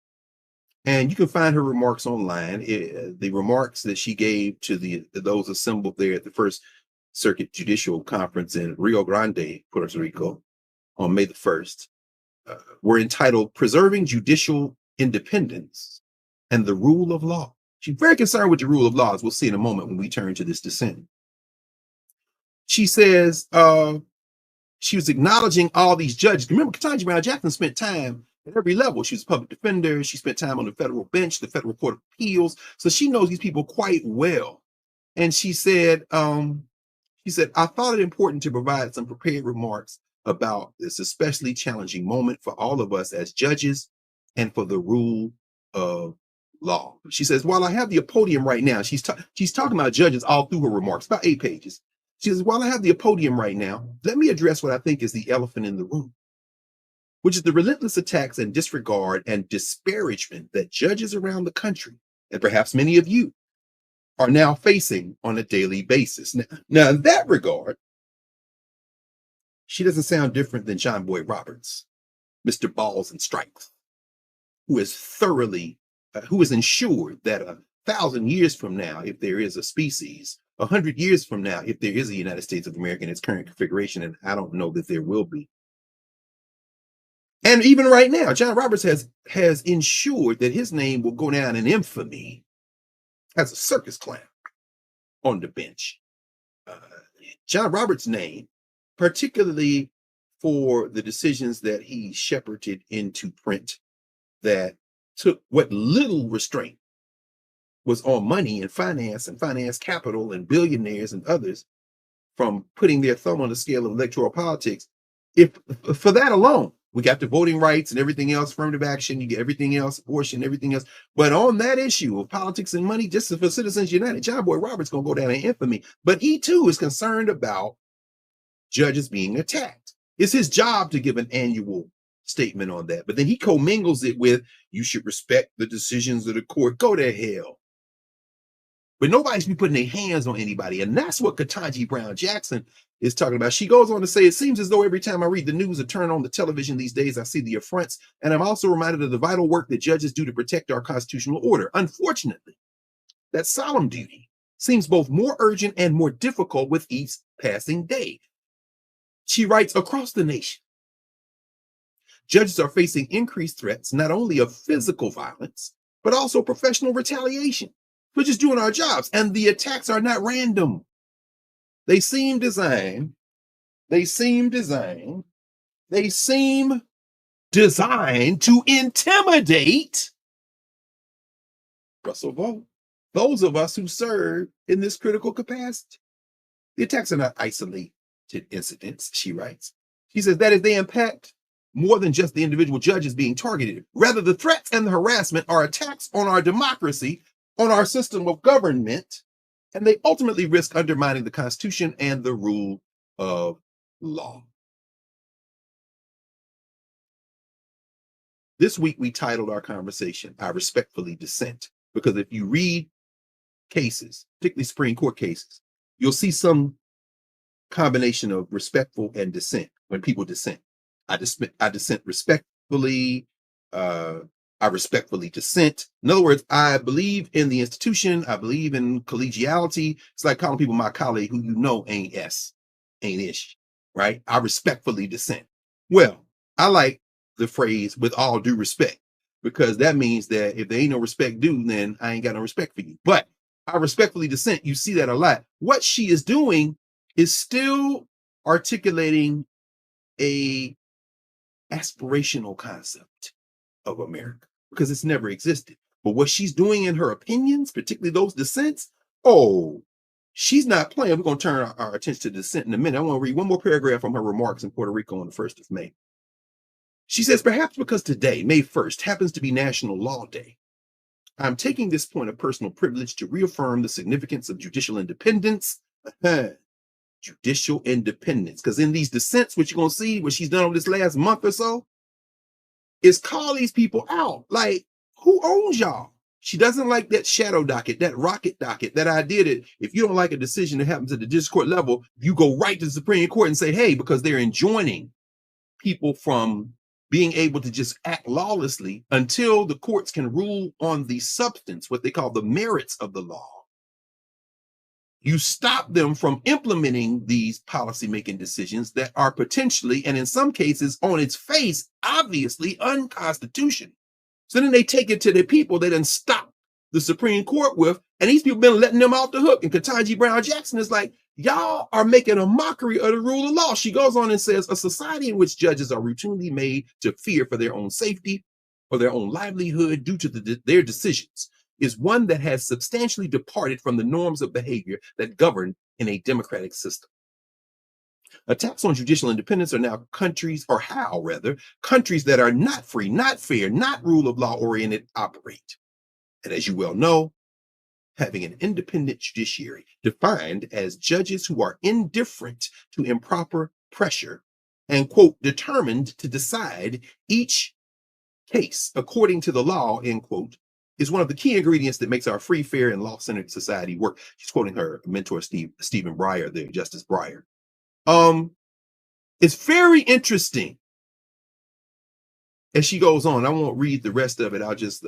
And you can find her remarks online. The remarks that she gave to those assembled there at the First Circuit Judicial Conference in Rio Grande, Puerto Rico, on May the 1st, were entitled Preserving Judicial Independence and the Rule of Law. She's very concerned with the rule of law, as we'll see in a moment when we turn to this dissent. She says she was acknowledging all these judges. Remember, Ketanji Brown Jackson spent time at every level. She was a public defender. She spent time on the federal bench, the Federal Court of Appeals. So she knows these people quite well. And she said, I thought it important to provide some prepared remarks about this especially challenging moment for all of us as judges and for the rule of law. She says, while I have the podium right now, she's talking about judges all through her remarks, about 8 pages. She says, while I have the podium right now, let me address what I think is the elephant in the room, which is the relentless attacks and disregard and disparagement that judges around the country, and perhaps many of you, are now facing on a daily basis. Now in that regard, she doesn't sound different than John Boyd Roberts, Mr. Balls and Strikes, who is ensured that 1,000 years from now, if there is a species, 100 years from now, if there is a United States of America in its current configuration, and I don't know that there will be. And even right now, John Roberts has ensured that his name will go down in infamy as a circus clown on the bench. John Roberts' name, particularly for the decisions that he shepherded into print that took what little restraint was on money and finance capital and billionaires and others from putting their thumb on the scale of electoral politics. If for that alone, we got the voting rights and everything else, affirmative action, you get everything else, abortion, everything else. But on that issue of politics and money, just for Citizens United, John Boyd Roberts going to go down in infamy. But he too is concerned about judges being attacked. It's his job to give an annual statement on that. But then he commingles it with, you should respect the decisions of the court. Go to hell. But nobody's be putting their hands on anybody. And that's what Ketanji Brown Jackson is talking about. She goes on to say, it seems as though every time I read the news or turn on the television these days, I see the affronts. And I'm also reminded of the vital work that judges do to protect our constitutional order. Unfortunately, that solemn duty seems both more urgent and more difficult with each passing day. She writes, across the nation, judges are facing increased threats, not only of physical violence, but also professional retaliation. We're just doing our jobs. And the attacks are not random. They seem designed They seem designed to intimidate Russell vote. Those of us who serve in this critical capacity. The attacks are not isolated incidents, she writes. She says that if they impact more than just the individual judges being targeted, rather the threats and the harassment are attacks on our democracy, on our system of government, and they ultimately risk undermining the Constitution and the rule of law. This week, we titled our conversation, I Respectfully Dissent, because if you read cases, particularly Supreme Court cases, you'll see some combination of respectful and dissent when people dissent. I dissent respectfully. I respectfully dissent. In other words, I believe in the institution. I believe in collegiality. It's like calling people my colleague who you know ain't ish, right? I respectfully dissent. Well, I like the phrase with all due respect, because that means that if there ain't no respect due, then I ain't got no respect for you. But I respectfully dissent. You see that a lot. What she is doing is still articulating a aspirational concept of America, because it's never existed. But what she's doing in her opinions, particularly those dissents, she's not playing. We're going to turn our attention to dissent in a minute. I want to read one more paragraph from her remarks in Puerto Rico on the 1st of May. She says, perhaps because today, May 1st, happens to be National Law Day, I'm taking this point of personal privilege to reaffirm the significance of judicial independence. Judicial independence. Because in these dissents, what you're going to see, what she's done over this last month or so, is call these people out. Like, who owns y'all? She doesn't like that shadow docket, that rocket docket, that idea that if you don't like a decision that happens at the district court level, you go right to the Supreme Court and say, hey, because they're enjoining people from being able to just act lawlessly until the courts can rule on the substance, what they call the merits of the law. You stop them from implementing these policymaking decisions that are potentially, and in some cases on its face, obviously unconstitutional. So then they take it to the people they then stop the Supreme Court with, and these people been letting them off the hook. And Ketanji Brown Jackson is like, y'all are making a mockery of the rule of law. She goes on and says, a society in which judges are routinely made to fear for their own safety or their own livelihood due to their decisions is one that has substantially departed from the norms of behavior that govern in a democratic system. Attacks on judicial independence are now countries that are not free, not fair, not rule of law oriented operate. And as you well know, having an independent judiciary defined as judges who are indifferent to improper pressure and, quote, determined to decide each case according to the law, end quote, is one of the key ingredients that makes our free, fair, and law-centered society work. She's quoting her mentor, Stephen Breyer, there, Justice Breyer. It's very interesting. As she goes on, I won't read the rest of it. I'll just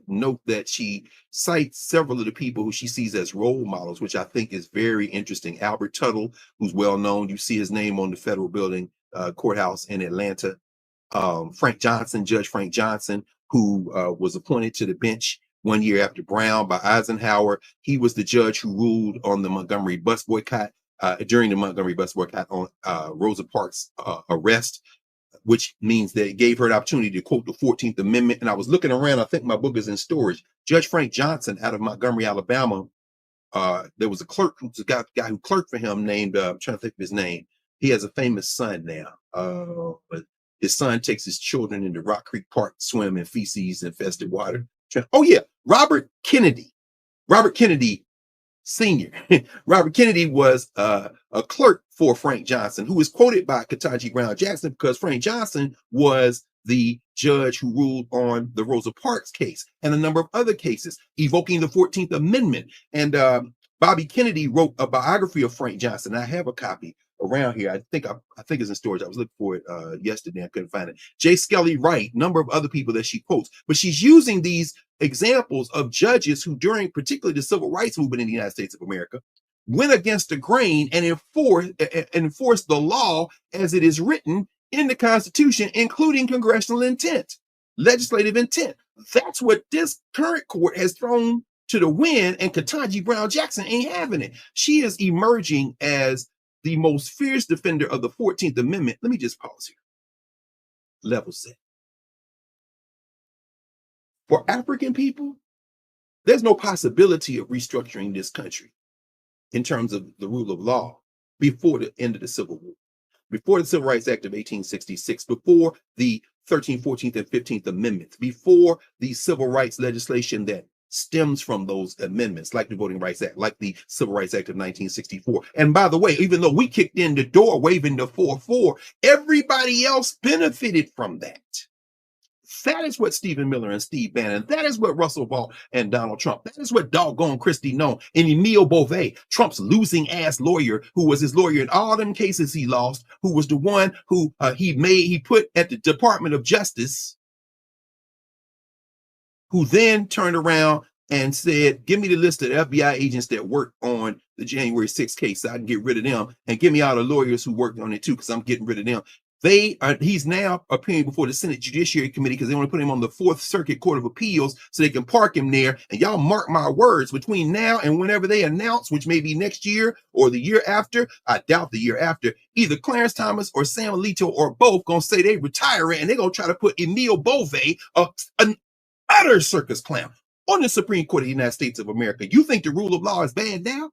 note that she cites several of the people who she sees as role models, which I think is very interesting. Albert Tuttle, who's well known. You see his name on the federal building courthouse in Atlanta. Frank Johnson, Judge Frank Johnson, who was appointed to the bench 1 year after Brown by Eisenhower. He was the judge who ruled on the Montgomery bus boycott, during the Montgomery bus boycott on Rosa Parks' arrest, which means that it gave her an opportunity to quote the 14th Amendment. And I was looking around, I think my book is in storage. Judge Frank Johnson out of Montgomery, Alabama, there was a clerk, a guy who clerked for him named, I'm trying to think of his name. He has a famous son now. But his son takes his children into Rock Creek Park to swim in feces infested water. Oh yeah, Robert Kennedy Sr. Robert Kennedy was a clerk for Frank Johnson, who is quoted by Ketanji Brown Jackson because Frank Johnson was the judge who ruled on the Rosa Parks case and a number of other cases evoking the 14th Amendment. And Bobby Kennedy wrote a biography of Frank Johnson. I have a copy around here. I think it's in storage. I was looking for it yesterday. I couldn't find it. J. Skelly Wright, number of other people that she quotes, but she's using these examples of judges who, during particularly the civil rights movement in the United States of America, went against the grain and enforced the law as it is written in the Constitution, including congressional intent, legislative intent. That's what this current court has thrown to the wind, and Ketanji Brown Jackson ain't having it. She is emerging as the most fierce defender of the 14th Amendment. Let me just pause here. Level set. For African people, there's no possibility of restructuring this country in terms of the rule of law before the end of the Civil War, before the Civil Rights Act of 1866, before the 13th, 14th, and 15th Amendments, before the civil rights legislation that stems from those amendments, like the Voting Rights Act, like the Civil Rights Act of 1964. And by the way, even though we kicked in the door waving the 4-4, everybody else benefited from that. That is what Stephen Miller and Steve Bannon, that is what Russell Vaught and Donald Trump, that is what doggone Christy Nome and Emile Beauvais, Trump's losing ass lawyer, who was his lawyer in all them cases he lost, who was the one who he put at the Department of Justice, who then turned around and said, give me the list of FBI agents that worked on the January 6th case so I can get rid of them, and give me all the lawyers who worked on it too, because I'm getting rid of them. He's now appearing before the Senate Judiciary Committee because they want to put him on the Fourth Circuit Court of Appeals so they can park him there. And y'all mark my words, between now and whenever they announce, which may be next year or the year after, I doubt the year after, either Clarence Thomas or Sam Alito or both gonna say they retiring, and they're gonna try to put Emile Beauvais, an utter circus clown, on the Supreme Court of the United States of America. You think the rule of law is bad now?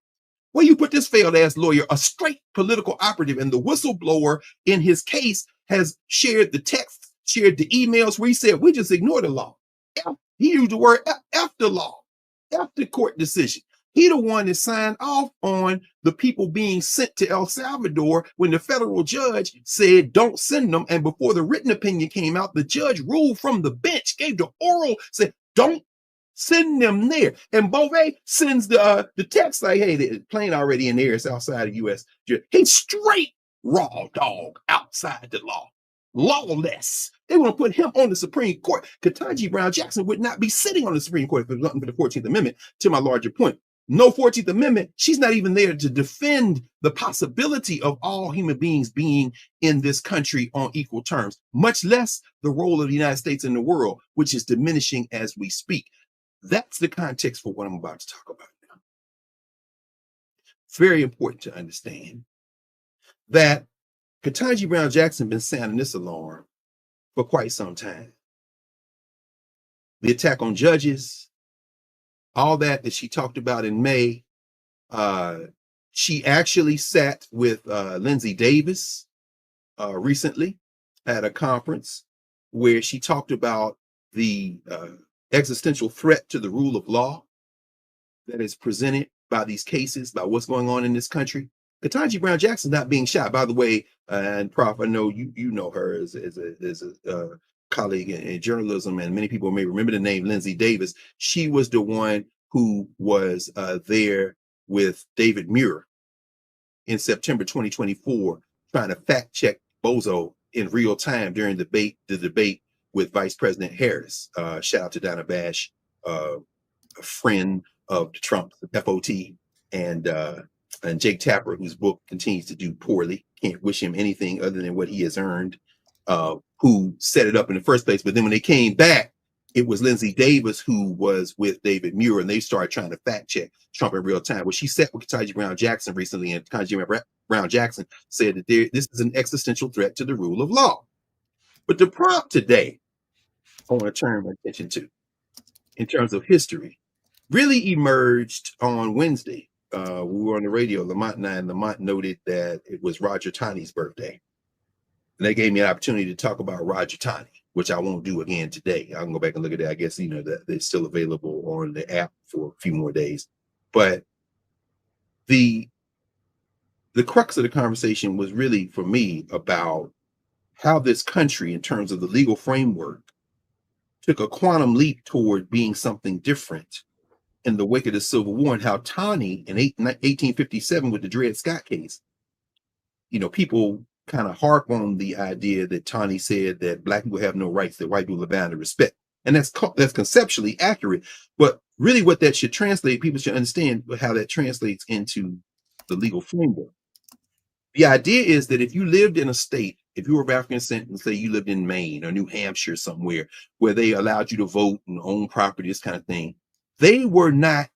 Well, you put this failed ass lawyer, a straight political operative, and the whistleblower in his case has shared the text, shared the emails where he said, we just ignore the law. He used the word F the law, F the court decision. He the one that signed off on the people being sent to El Salvador when the federal judge said, don't send them. And before the written opinion came out, the judge ruled from the bench, gave the oral, said, don't send them there. And Beauvais sends the text like, hey, the plane already in there. It's outside the U.S. He's straight raw dog outside the law. Lawless. They want to put him on the Supreme Court. Ketanji Brown Jackson would not be sitting on the Supreme Court if it was nothing for the 14th Amendment, to my larger point. No 14th Amendment. She's not even there to defend the possibility of all human beings being in this country on equal terms, much less the role of the United States in the world, which is diminishing as we speak. That's the context for what I'm about to talk about now. It's very important to understand that Ketanji Brown Jackson been sounding this alarm for quite some time. The attack on judges, all that she talked about in May. She actually sat with Lindsay Davis recently at a conference where she talked about the existential threat to the rule of law that is presented by these cases, by what's going on in this country. Ketanji Brown Jackson not being shot, by the way, and Prof, I know you know her as a colleague in journalism, and many people may remember the name Lindsay Davis. She was the one who was there with David Muir in September 2024, trying to fact check Bozo in real time during the debate with Vice President Harris. Shout out to Donna Bash, a friend of the Trump FOT, and Jake Tapper, whose book continues to do poorly. Can't wish him anything other than what he has earned, who set it up in the first place. But then when they came back, it was Lindsay Davis who was with David Muir, and they started trying to fact check Trump in real time. Well, she sat with Ketanji Brown Jackson recently, and Ketanji Brown Jackson said that this is an existential threat to the rule of law. But the prompt today, I want to turn my attention to, in terms of history, really emerged on Wednesday. We were on the radio, Lamont and I, and Lamont noted that it was Roger Taney's birthday. And they gave me an opportunity to talk about Roger Taney, which I won't do again today. I can go back and look at it. I guess, that it's still available on the app for a few more days. But the crux of the conversation was really, for me, about how this country, in terms of the legal framework, took a quantum leap toward being something different in the wake of the Civil War, and how Taney in 1857 with the Dred Scott case, people kind of harp on the idea that Taney said that Black people have no rights, that white people are bound to respect. And that's conceptually accurate. But really what that should translate, people should understand how that translates into the legal framework. The idea is that if you lived in a state, if you were of African descent, and say you lived in Maine or New Hampshire somewhere, where they allowed you to vote and own property, this kind of thing, they were not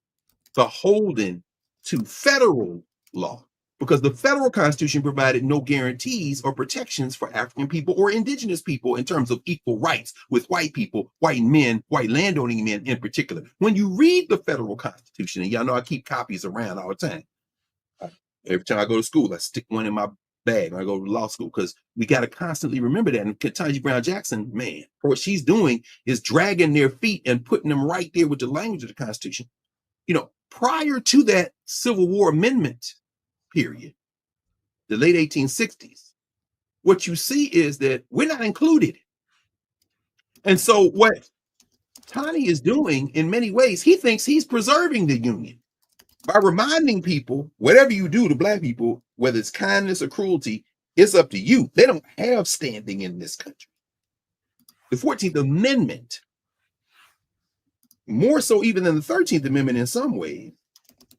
beholden to federal law. because the federal Constitution provided no guarantees or protections for African people or indigenous people in terms of equal rights with white people, white men, white landowning men in particular. When you read the federal Constitution, and y'all know I keep copies around all the time. Every time I go to school, I stick one in my bag when I go to law school, because we got to constantly remember that. And Ketanji Brown Jackson, man, what she's doing is dragging their feet and putting them right there with the language of the Constitution. You know, prior to that Civil War amendment period, the late 1860s, what you see is that we're not included. And so what Tani is doing in many ways, he thinks he's preserving the Union by reminding people, whatever you do to Black people, whether it's kindness or cruelty, it's up to you. They don't have standing in this country. The 14th Amendment, more so even than the 13th Amendment in some ways,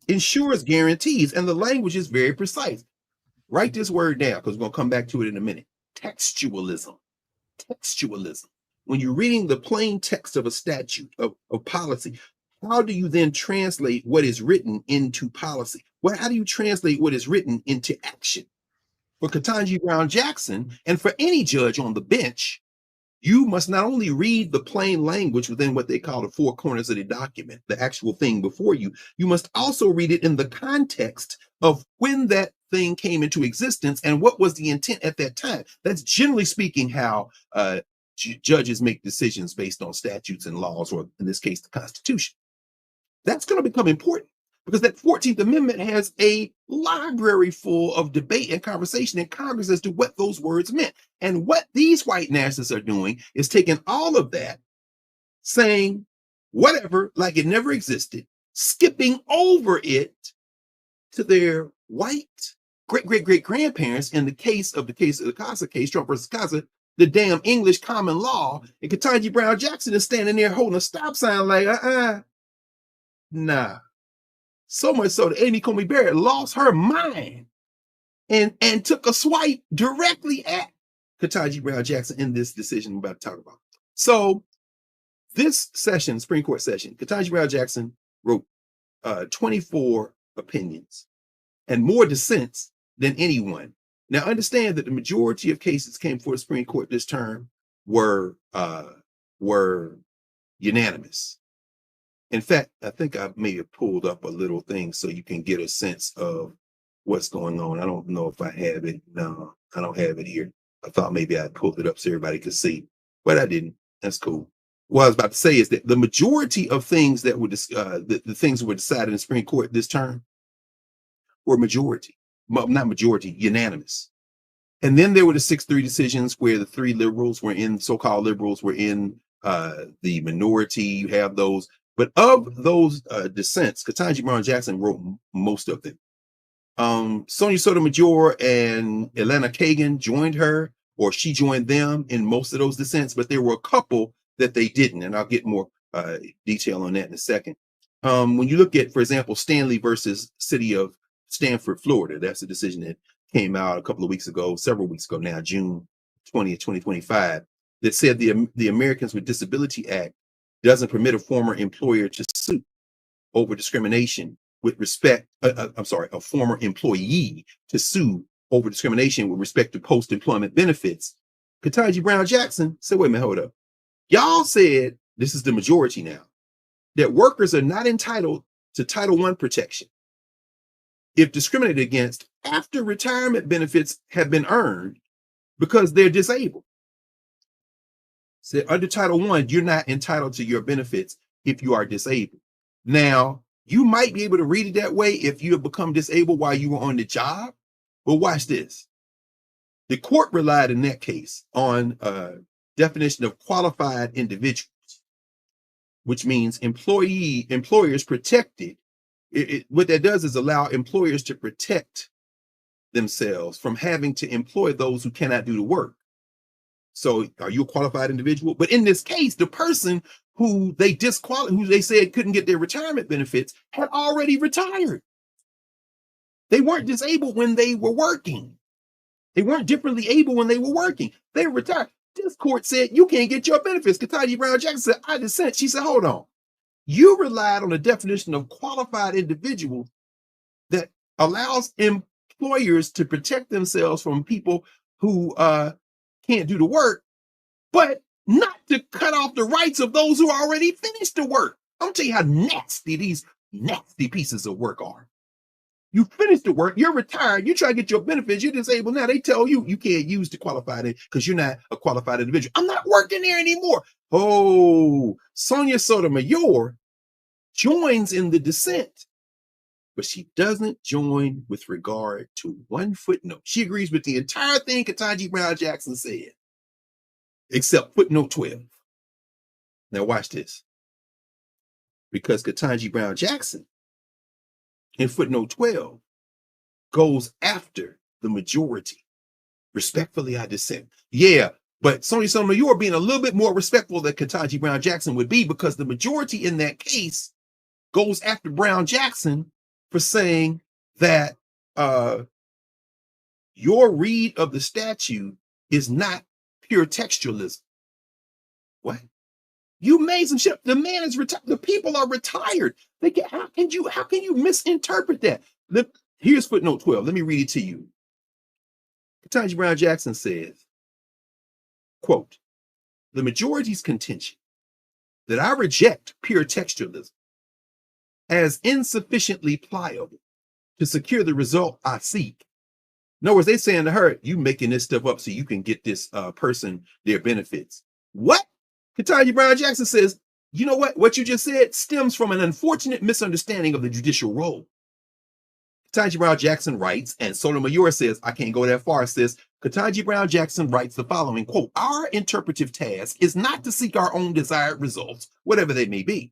ensures guarantees, and the language is very precise. Write this word down, because we're going to come back to it in a minute. Textualism. Textualism. When you're reading the plain text of a statute, of policy, how do you then translate what is written into policy? How do you translate what is written into action? For Ketanji Brown Jackson, and for any judge on the bench, you must not only read the plain language within what they call the four corners of the document, the actual thing before you, you must also read it in the context of when that thing came into existence and what was the intent at that time. That's generally speaking how judges make decisions based on statutes and laws, or in this case, the Constitution. That's going to become important, because that 14th Amendment has a library full of debate and conversation in Congress as to what those words meant. And what these white nationalists are doing is taking all of that, saying whatever, like it never existed, skipping over it to their white great-great-great-grandparents in the case of the CASA case, Trump versus CASA, the damn English common law. And Ketanji Brown Jackson is standing there holding a stop sign like, nah. So much so that Amy Coney Barrett lost her mind and took a swipe directly at Ketanji Brown Jackson in this decision we're about to talk about. So this session, Supreme Court session, Ketanji Brown Jackson wrote 24 opinions and more dissents than anyone. Now understand that the majority of cases came before the Supreme Court this term were unanimous. In fact, I think I may have pulled up a little thing so you can get a sense of what's going on. I don't know if I have it. No, I don't have it here. I thought maybe I pulled it up so everybody could see, but I didn't. That's cool. What I was about to say is that the majority of things that were the things that were decided in the Supreme Court this term were unanimous. And then there were the 6-3 decisions where the three liberals were in, so-called liberals were in the minority. You have those. But of those dissents, Ketanji Brown Jackson wrote most of them. Sonia Sotomayor and Elena Kagan joined her, or she joined them in most of those dissents, but there were a couple that they didn't, and I'll get more detail on that in a second. When you look at, for example, Stanley versus City of Stanford, Florida, that's a decision that came out a couple of weeks ago, several weeks ago now, June 20th, 2025, that said the Americans with Disability Act doesn't permit a former employer to sue over discrimination with respect, a former employee to sue over discrimination with respect to post-employment benefits. Ketanji Brown Jackson said, wait a minute, hold up. Y'all said, this is the majority now, that workers are not entitled to Title I protection if discriminated against after retirement benefits have been earned because they're disabled. So under Title I, you're not entitled to your benefits if you are disabled. Now, you might be able to read it that way if you have become disabled while you were on the job, but watch this. The court relied in that case on a definition of qualified individuals, which means employers protected. What that does is allow employers to protect themselves from having to employ those who cannot do the work. So are you a qualified individual? But in this case, the person who they said couldn't get their retirement benefits had already retired. They weren't disabled when they were working. They weren't differently able when they were working. They were retired. This court said, you can't get your benefits. Ketanji Brown Jackson said, I dissent. She said, hold on. You relied on a definition of qualified individual that allows employers to protect themselves from people who can't do the work, but not to cut off the rights of those who already finished the work. I'm gonna tell you how nasty these nasty pieces of work are. You finished the work, you're retired, you try to get your benefits, you're disabled now. They tell you you can't use the qualified because you're not a qualified individual. I'm not working there anymore. Oh, Sonia Sotomayor joins in the dissent, but she doesn't join with regard to one footnote. She agrees with the entire thing Ketanji Brown Jackson said, except footnote 12. Now watch this. Because Ketanji Brown Jackson in footnote 12 goes after the majority. Respectfully, I dissent. Yeah, but Sonia Sotomayor being a little bit more respectful than Ketanji Brown Jackson would be, because the majority in that case goes after Brown Jackson for saying that your read of the statute is not pure textualism. What? You made some shit. The man is retired. The people are retired. How can you misinterpret that? Here's footnote 12. Let me read it to you. Ketanji Brown Jackson says, quote, the majority's contention that I reject pure textualism as insufficiently pliable to secure the result I seek. In other words, they're saying to her, you making this stuff up so you can get this person their benefits. What? Ketanji Brown Jackson says, you know what? What you just said stems from an unfortunate misunderstanding of the judicial role. Ketanji Brown Jackson writes, and Sotomayor says, I can't go that far, sis. Ketanji Brown Jackson writes the following, quote, our interpretive task is not to seek our own desired results, whatever they may be.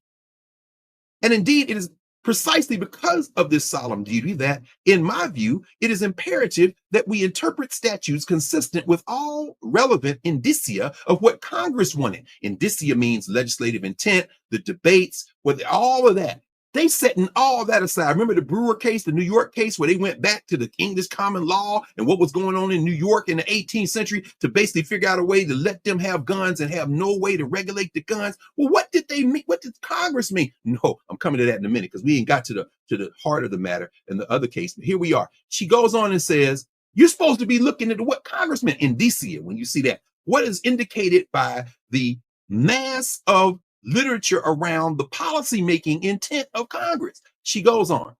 And indeed, it is precisely because of this solemn duty that, in my view, it is imperative that we interpret statutes consistent with all relevant indicia of what Congress wanted. Indicia means legislative intent, the debates, all of that. They setting all that aside. Remember the Brewer case, the New York case, where they went back to the English common law and what was going on in New York in the 18th century to basically figure out a way to let them have guns and have no way to regulate the guns. Well, what did they mean? What did Congress mean? No, I'm coming to that in a minute because we ain't got to the heart of the matter in the other case. But here we are. She goes on and says, you're supposed to be looking at what Congress meant. Indicia, when you see that, what is indicated by the mass of literature around the policy-making intent of Congress. She goes on.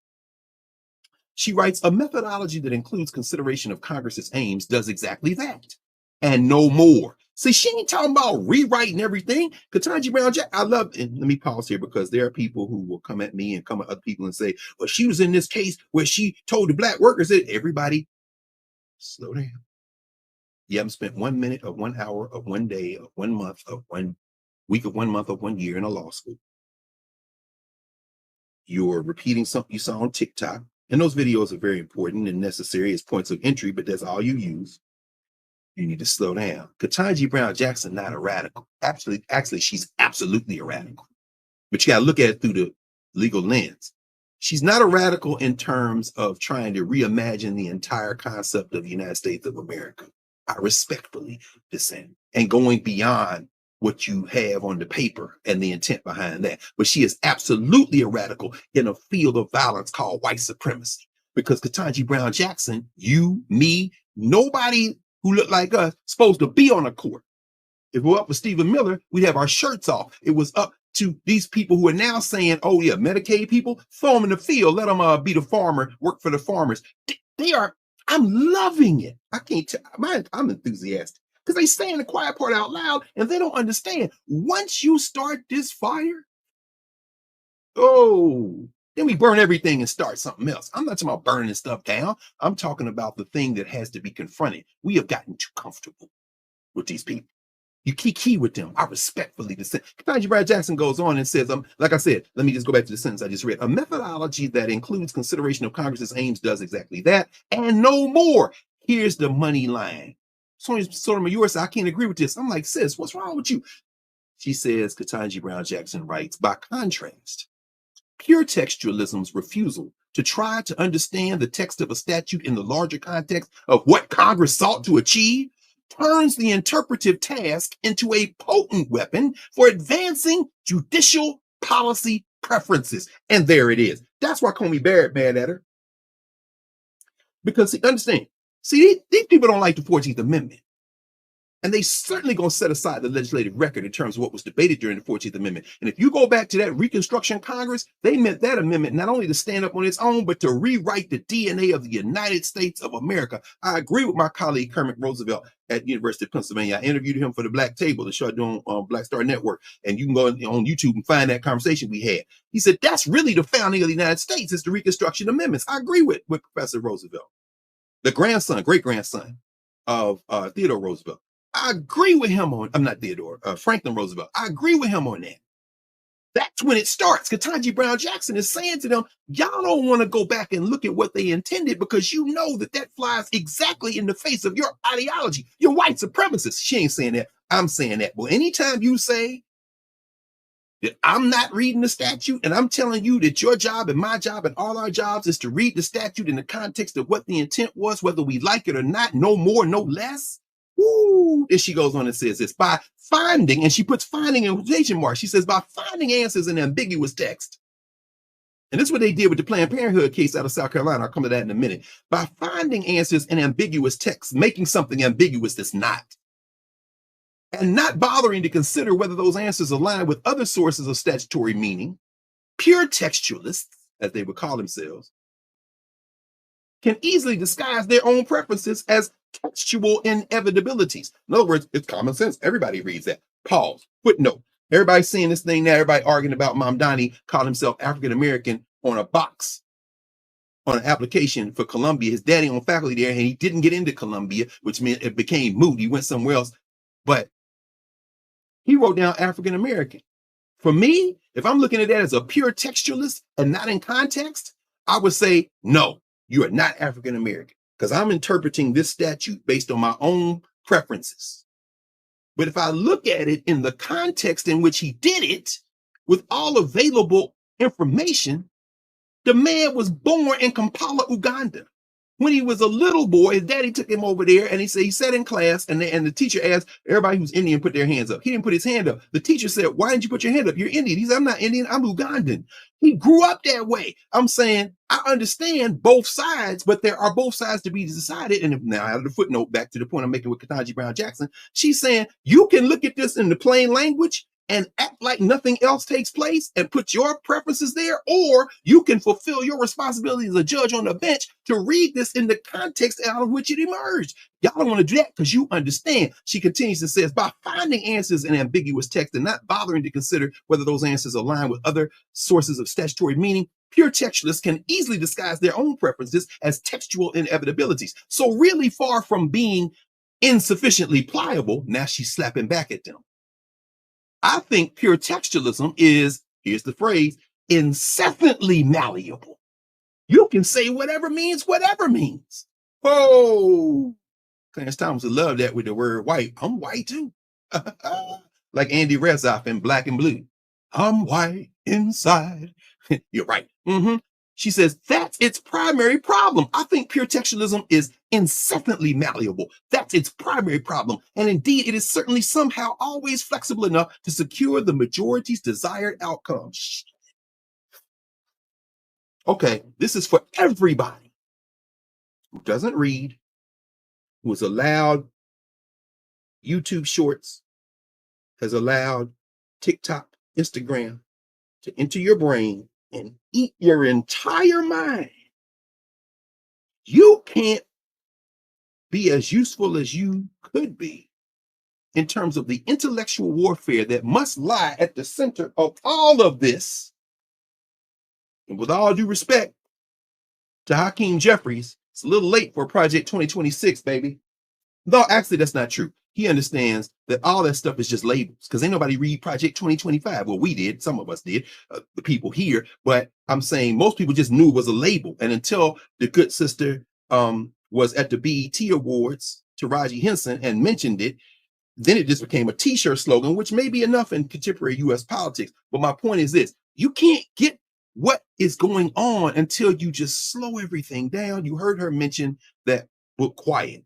She writes, a methodology that includes consideration of Congress's aims does exactly that, and no more. See, she ain't talking about rewriting everything. Ketanji Brown Jackson, I love, and let me pause here because there are people who will come at me and come at other people and say, well, she was in this case where she told the black workers that everybody, slow down. You haven't spent 1 minute of 1 hour of 1 day of 1 month of 1 week of 1 month of 1 year in a law school. You're repeating something you saw on TikTok. And those videos are very important and necessary as points of entry, but that's all you use. You need to slow down. Ketanji Brown Jackson, not a radical. Actually, she's absolutely a radical. But you got to look at it through the legal lens. She's not a radical in terms of trying to reimagine the entire concept of the United States of America. I respectfully dissent and going beyond what you have on the paper and the intent behind that. But she is absolutely a radical in a field of violence called white supremacy. Because Ketanji Brown Jackson, you, me, nobody who looked like us supposed to be on a court. If we're up with Stephen Miller, we'd have our shirts off. It was up to these people who are now saying, oh yeah, Medicaid people, throw them in the field, let them be the farmer, work for the farmers. They are, I'm loving it. I can't tell, I'm enthusiastic. Because they saying the quiet part out loud and they don't understand. Once you start this fire, then we burn everything and start something else. I'm not talking about burning stuff down. I'm talking about the thing that has to be confronted. We have gotten too comfortable with these people. You key with them. I respectfully dissent. Ketanji Brown Jackson goes on and says, like I said, let me just go back to the sentence I just read. A methodology that includes consideration of Congress's aims does exactly that and no more. Here's the money line. Sonia Sotomayor said, I can't agree with this. I'm like, sis, what's wrong with you? She says, Ketanji Brown Jackson writes, by contrast, pure textualism's refusal to try to understand the text of a statute in the larger context of what Congress sought to achieve turns the interpretive task into a potent weapon for advancing judicial policy preferences. And there it is. That's why Comey Barrett mad at her. Because understand, see, these people don't like the 14th Amendment. And they certainly going to set aside the legislative record in terms of what was debated during the 14th Amendment. And if you go back to that Reconstruction Congress, they meant that amendment not only to stand up on its own, but to rewrite the DNA of the United States of America. I agree with my colleague Kermit Roosevelt at University of Pennsylvania. I interviewed him for the Black Table, the show I do on Black Star Network. And you can go on YouTube and find that conversation we had. He said, that's really the founding of the United States, is the Reconstruction Amendments. I agree with Professor Roosevelt, the grandson, great-grandson of Theodore Roosevelt. I agree with him on, I'm not Theodore, Franklin Roosevelt. I agree with him on that. That's when it starts. Ketanji Brown Jackson is saying to them, y'all don't want to go back and look at what they intended because you know that that flies exactly in the face of your ideology. You're white supremacist. She ain't saying that. I'm saying that. Well, anytime you say that I'm not reading the statute and I'm telling you that your job and my job and all our jobs is to read the statute in the context of what the intent was, whether we like it or not, no more, no less. Ooh, and she goes on and says this, by finding, and she puts finding in quotation marks. She says, by finding answers in ambiguous text. And this is what they did with the Planned Parenthood case out of South Carolina. I'll come to that in a minute. By finding answers in ambiguous text, making something ambiguous that's not. And not bothering to consider whether those answers align with other sources of statutory meaning, pure textualists, as they would call themselves, can easily disguise their own preferences as textual inevitabilities. In other words, it's common sense. Everybody reads that. Pause. Footnote. Everybody's seeing this thing now. Everybody arguing about Mamdani called himself African-American on a box, on an application for Columbia. His daddy on faculty there, and he didn't get into Columbia, which meant it became moot. He went somewhere else. But he wrote down African-American. For me, if I'm looking at that as a pure textualist and not in context, I would say, no, you are not African-American, because I'm interpreting this statute based on my own preferences. But if I look at it in the context in which he did it, with all available information, the man was born in Kampala, Uganda. When he was a little boy, his daddy took him over there and he said, he sat in class and the teacher asked everybody who's Indian put their hands up. He didn't put his hand up. The teacher said, why didn't you put your hand up? You're Indian. He said, I'm not Indian, I'm Ugandan. He grew up that way. I'm saying, I understand both sides, but there are both sides to be decided. And now I have the footnote back to the point I'm making with Ketanji Brown Jackson. She's saying, you can look at this in the plain language and act like nothing else takes place and put your preferences there, or you can fulfill your responsibility as a judge on the bench to read this in the context out of which it emerged. Y'all don't want to do that because you understand. She continues to say, by finding answers in ambiguous text and not bothering to consider whether those answers align with other sources of statutory meaning, pure textualists can easily disguise their own preferences as textual inevitabilities. So really far from being insufficiently pliable, now she's slapping back at them. I think pure textualism is, here's the phrase, incessantly malleable. You can say whatever means whatever means. Oh, Clarence Thomas would love that with the word white. I'm white too. Like Andy Rezoff in Black and Blue. I'm white inside. You're right. She says that's its primary problem. I think pure textualism is incessantly malleable. That's its primary problem. And indeed, it is certainly somehow always flexible enough to secure the majority's desired outcome. Okay, this is for everybody who doesn't read, who is allowed YouTube shorts, has allowed TikTok, Instagram to enter your brain and eat your entire mind. You can't be as useful as you could be in terms of the intellectual warfare that must lie at the center of all of this. And with all due respect to Hakeem Jeffries, it's a little late for Project 2026, baby. No, actually, that's not true. He understands that all that stuff is just labels, because ain't nobody read Project 2025. Well, we did. Some of us did, the people here. But I'm saying most people just knew it was a label. And until the good sister was at the BET Awards, Taraji Henson, and mentioned it, then it just became a T-shirt slogan, which may be enough in contemporary U.S. politics. But my point is this. You can't get what is going on until you just slow everything down. You heard her mention that book, Quiet.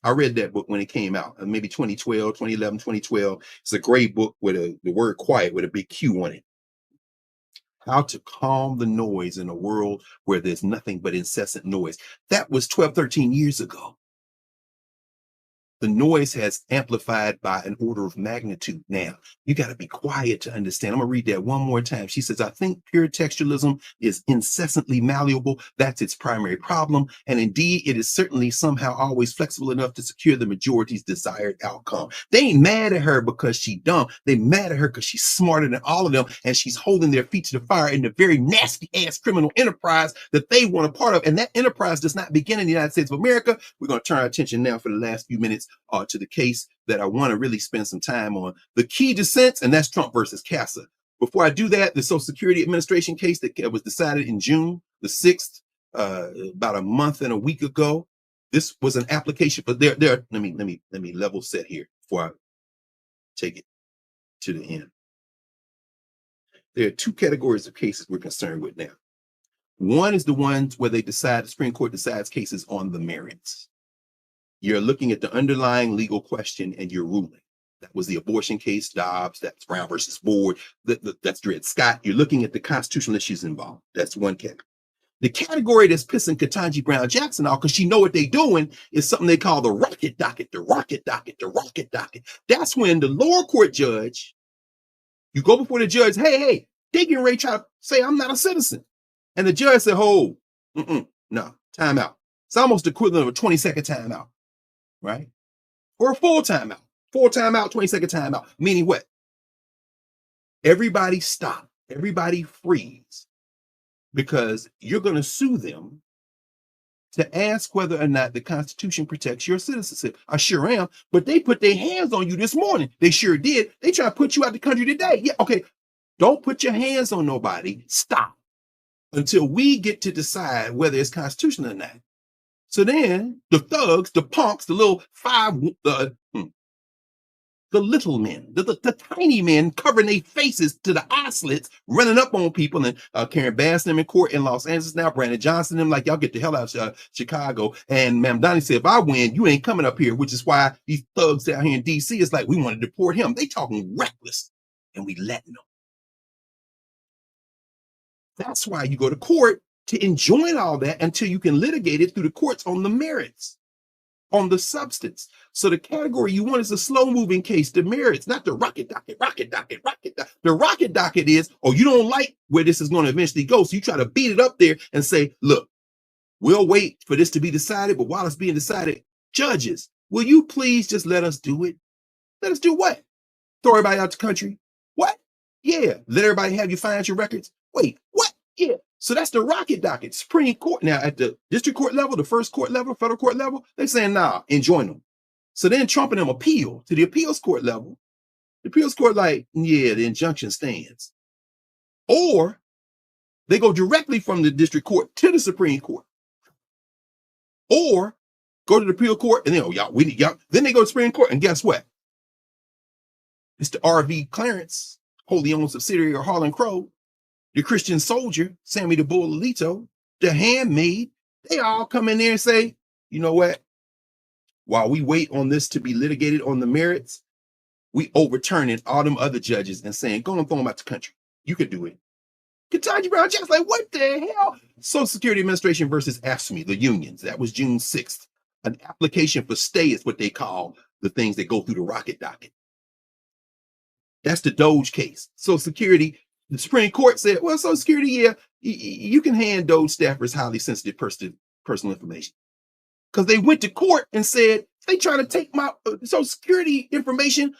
I read that book when it came out, maybe 2012, 2011, 2012. It's a great book with the word quiet with a big Q on it. how to calm the noise in a world where there's nothing but incessant noise. That was 12, 13 years ago. The noise has amplified by an order of magnitude now. You got to be quiet to understand. I'm going to read that one more time. She says, I think pure textualism is incessantly malleable. That's its primary problem. And indeed, it is certainly somehow always flexible enough to secure the majority's desired outcome. They ain't mad at her because she's dumb. They mad at her because she's smarter than all of them. And she's holding their feet to the fire in the very nasty ass criminal enterprise that they want a part of. And that enterprise does not begin in the United States of America. We're going to turn our attention now for the last few minutes to the case that I want to really spend some time on. The key dissents, and that's Trump versus CASA. Before I do that, the Social Security Administration case that was decided in June the 6th, about a month and a week ago. This was an application, but let me level set here before I take it to the end. There are two categories of cases we're concerned with now. One is the ones where the Supreme Court decides cases on the merits. You're looking at the underlying legal question and you're ruling. That was the abortion case, Dobbs, that's Brown versus Board, that's Dred Scott. You're looking at the constitutional issues involved. That's one category. The category that's pissing Ketanji Brown Jackson off, because she know what they're doing, is something they call the rocket docket, the rocket docket, the rocket docket. That's when the lower court judge, you go before the judge, hey, they getting ready to try to say I'm not a citizen. And the judge said, no, time out. It's almost the equivalent of a 20-second timeout. Right? Or a full timeout. Full timeout, 20-second timeout. Meaning what? Everybody stop. Everybody freeze. Because you're going to sue them to ask whether or not the Constitution protects your citizenship. I sure am. But they put their hands on you this morning. They sure did. They try to put you out the country today. Yeah, okay. Don't put your hands on nobody. Stop. Until we get to decide whether it's constitutional or not. So then the thugs, the punks, the little the little men, the tiny men covering their faces to the eye slits, running up on people, and Karen Bass them in court in Los Angeles now, Brandon Johnson them like, y'all get the hell out of Chicago. And Ma'am Donnie said, if I win, you ain't coming up here, which is why these thugs out here in DC is like, we want to deport him. They talking reckless and we letting them. That's why you go to court, to enjoin all that until you can litigate it through the courts on the merits, on the substance. So the category you want is a slow-moving case, the merits, not the rocket docket, rocket docket, rocket docket. The rocket docket is, you don't like where this is going to eventually go, so you try to beat it up there and say, look, we'll wait for this to be decided, but while it's being decided, judges, will you please just let us do it? Let us do what? Throw everybody out the country? What? Yeah. Let everybody have your financial records? Wait, what? Yeah. So that's the rocket docket. Supreme Court now at the district court level, the first court level, federal court level, they saying, nah, enjoin them. So then Trump and them appeal to the appeals court level. The appeals court like, yeah, the injunction stands. Or they go directly from the district court to the Supreme Court. Or go to the appeal court and then, then they go to the Supreme Court and guess what? It's the RV Clarence, wholly owned subsidiary of Harlan Crow, the Christian Soldier, Sammy the Bull Alito, the Handmaid, they all come in there and say, you know what? While we wait on this to be litigated on the merits, we overturning all them other judges and saying, go and throw them out the country. You could do it. Ketanji Brown Jackson, like, what the hell? Social Security Administration versus AFSCME, the unions. That was June 6th. An application for stay is what they call the things that go through the rocket docket. That's the Doge case. Social Security, the Supreme Court said, well, Social Security, yeah, you can hand Doge staffers highly sensitive personal information. Because they went to court and said, they trying to take my Social Security information,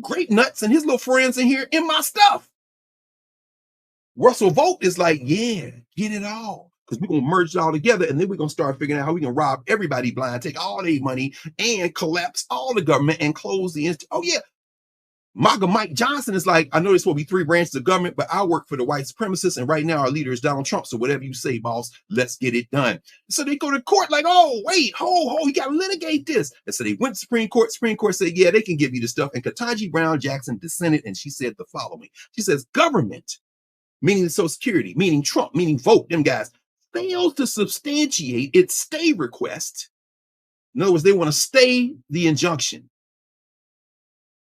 Great Nuts and his little friends in here in my stuff. Russell Vogt is like, yeah, get it all. Because we're going to merge it all together and then we're going to start figuring out how we can rob everybody blind, take all their money and collapse all the government and close the institute. Oh, yeah. MAGA Mike Johnson is like, I know there's supposed to be 3 branches of government, but I work for the white supremacists. And right now our leader is Donald Trump. So whatever you say, boss, let's get it done. So they go to court like, oh, wait, you got to litigate this. And so they went to Supreme Court. Supreme Court said, yeah, they can give you the stuff. And Ketanji Brown Jackson dissented. And she said the following. She says, government, meaning the Social Security, meaning Trump, meaning Vogt, them guys, fails to substantiate its stay request. In other words, they want to stay the injunction.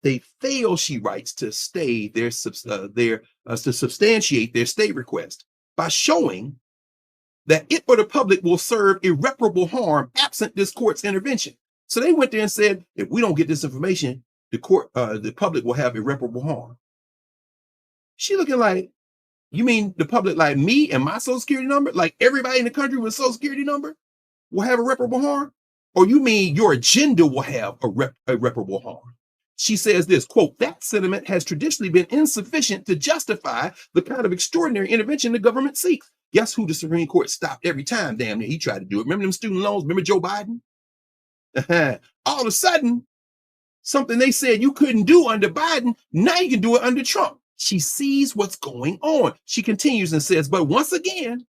They fail, she writes, to stay to substantiate their stay request by showing that it or the public will serve irreparable harm absent this court's intervention. So they went there and said, if we don't get this information, the public will have irreparable harm. She looking like, you mean the public like me and my social security number, like everybody in the country with a social security number will have irreparable harm? Or you mean your agenda will have irreparable harm? She says this, quote, that sentiment has traditionally been insufficient to justify the kind of extraordinary intervention the government seeks. Guess who the Supreme Court stopped every time, damn near, he tried to do it. Remember them student loans? Remember Joe Biden? All of a sudden, something they said you couldn't do under Biden, now you can do it under Trump. She sees what's going on. She continues and says, but once again,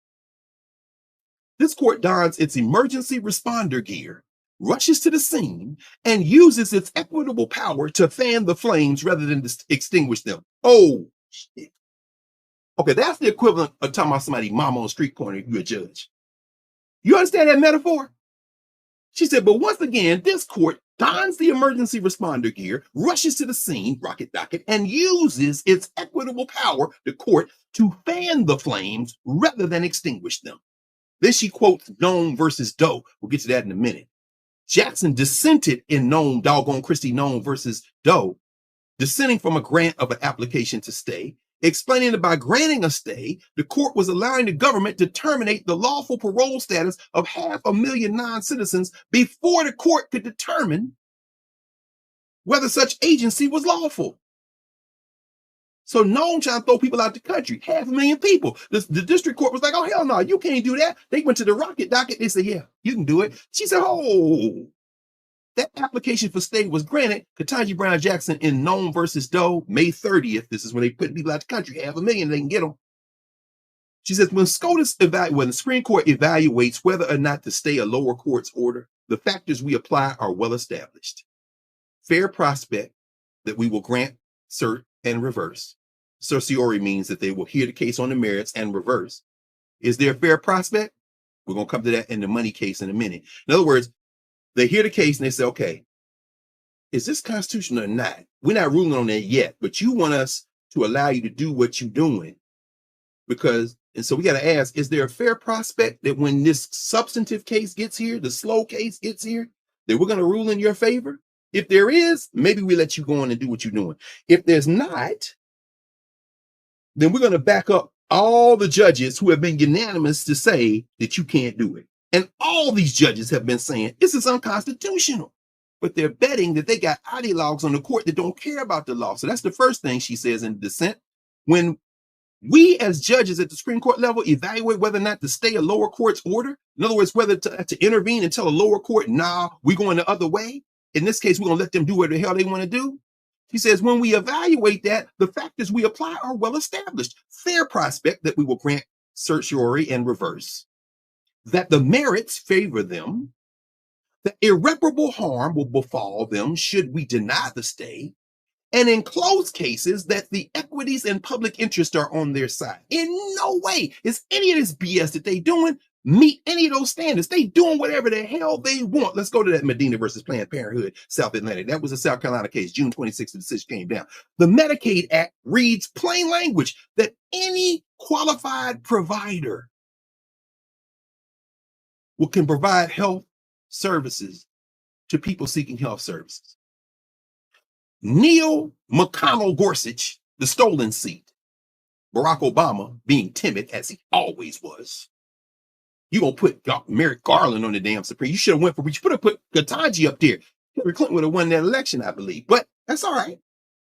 this court dons its emergency responder gear, rushes to the scene, and uses its equitable power to fan the flames rather than extinguish them. Oh, shit. Okay, that's the equivalent of talking about somebody's mama on the street corner if you're a judge. You understand that metaphor? She said, but once again, this court dons the emergency responder gear, rushes to the scene, rocket docket, and uses its equitable power, the court, to fan the flames rather than extinguish them. Then she quotes Nome versus Doe. We'll get to that in a minute. Jackson dissented in Nome, doggone Christie Nome versus Doe, dissenting from a grant of an application to stay, explaining that by granting a stay, the court was allowing the government to terminate the lawful parole status of 500,000 non-citizens before the court could determine whether such agency was lawful. So Nome trying to throw people out the country, 500,000 people. The district court was like, oh, hell no, you can't do that. They went to the rocket docket. They said, yeah, you can do it. She said, oh, that application for stay was granted. Ketanji Brown Jackson in Nome versus Doe, May 30th. This is when they put people out the country, 500,000, they can get them. She says, when the Supreme Court evaluates whether or not to stay a lower court's order, the factors we apply are well established. Fair prospect that we will grant cert and reverse. Certiorari means that they will hear the case on the merits and reverse. Is there a fair prospect? We're going to come to that in the money case in a minute. In other words, they hear the case and they say, okay, is this constitutional or not? We're not ruling on that yet, but you want us to allow you to do what you're doing. And so we got to ask, is there a fair prospect that when this substantive case gets here, the slow case gets here, that we're going to rule in your favor? If there is, maybe we let you go on and do what you're doing. If there's not, then we're going to back up all the judges who have been unanimous to say that you can't do it. And all these judges have been saying this is unconstitutional, but they're betting that they got ideologues on the court that don't care about the law. So that's the first thing she says in Dissent. When we as judges at the Supreme Court level evaluate whether or not to stay a lower court's order, in other words, whether to intervene and tell a lower court, nah, we're going the other way. In this case, we're going to let them do what the hell they want to do. He says, when we evaluate that, the factors we apply are well established. Fair prospect that we will grant certiorari and reverse, that the merits favor them, that irreparable harm will befall them should we deny the stay, and in closed cases, that the equities and public interest are on their side. In no way is any of this BS that they doing meet any of those standards. They doing whatever the hell they want. Let's go to that Medina versus Planned Parenthood, South Atlantic. That was a South Carolina case, June 26th, the decision came down. The Medicaid Act reads plain language that any qualified provider can provide health services to people seeking health services. Neil McConnell Gorsuch, the stolen seat, Barack Obama being timid as he always was. You gonna put Merrick Garland on the damn Supreme? You should have you should have put Ketanji up there. Hillary Clinton would have won that election, I believe, but that's all right.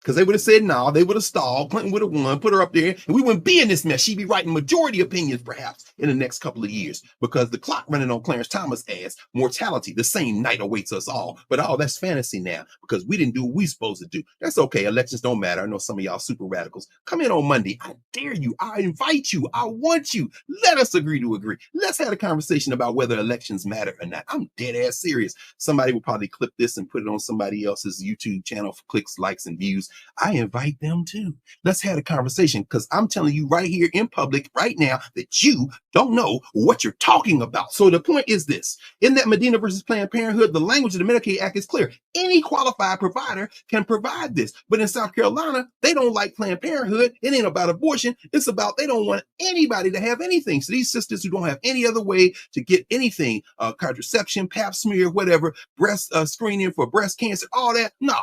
Because they would have said no, they would have stalled. Clinton would have won, put her up there, and we wouldn't be in this mess. She'd be writing majority opinions, perhaps, in the next couple of years. Because the clock running on Clarence Thomas as mortality, the same night awaits us all. But that's fantasy now, because we didn't do what we supposed to do. That's okay. Elections don't matter. I know some of y'all super radicals. Come in on Monday. I dare you. I invite you. I want you. Let us agree to agree. Let's have a conversation about whether elections matter or not. I'm dead ass serious. Somebody will probably clip this and put it on somebody else's YouTube channel for clicks, likes, and views. views, I invite them too. Let's have a conversation, because I'm telling you right here in public right now that you don't know what you're talking about. So the point is this: in that Medina versus Planned Parenthood, the language of the Medicaid Act is clear. Any qualified provider can provide this. But in South Carolina, they don't like Planned Parenthood. It ain't about abortion. It's about they don't want anybody to have anything. So these sisters who don't have any other way to get anything, contraception, pap smear, whatever, breast screening for breast cancer, all that, no.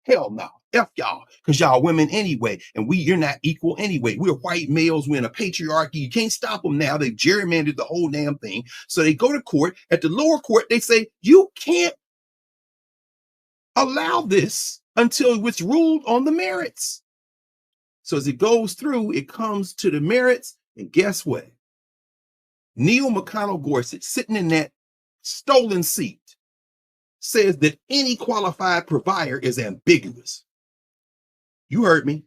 Hell no. F y'all, because y'all women anyway, and you're not equal anyway. We're white males. We're in a patriarchy. You can't stop them now. They've gerrymandered the whole damn thing. So they go to court. At the lower court, they say, you can't allow this until it's ruled on the merits. So as it goes through, it comes to the merits, and guess what? Neil McConnell Gorsuch, sitting in that stolen seat, says that any qualified provider is ambiguous. You heard me.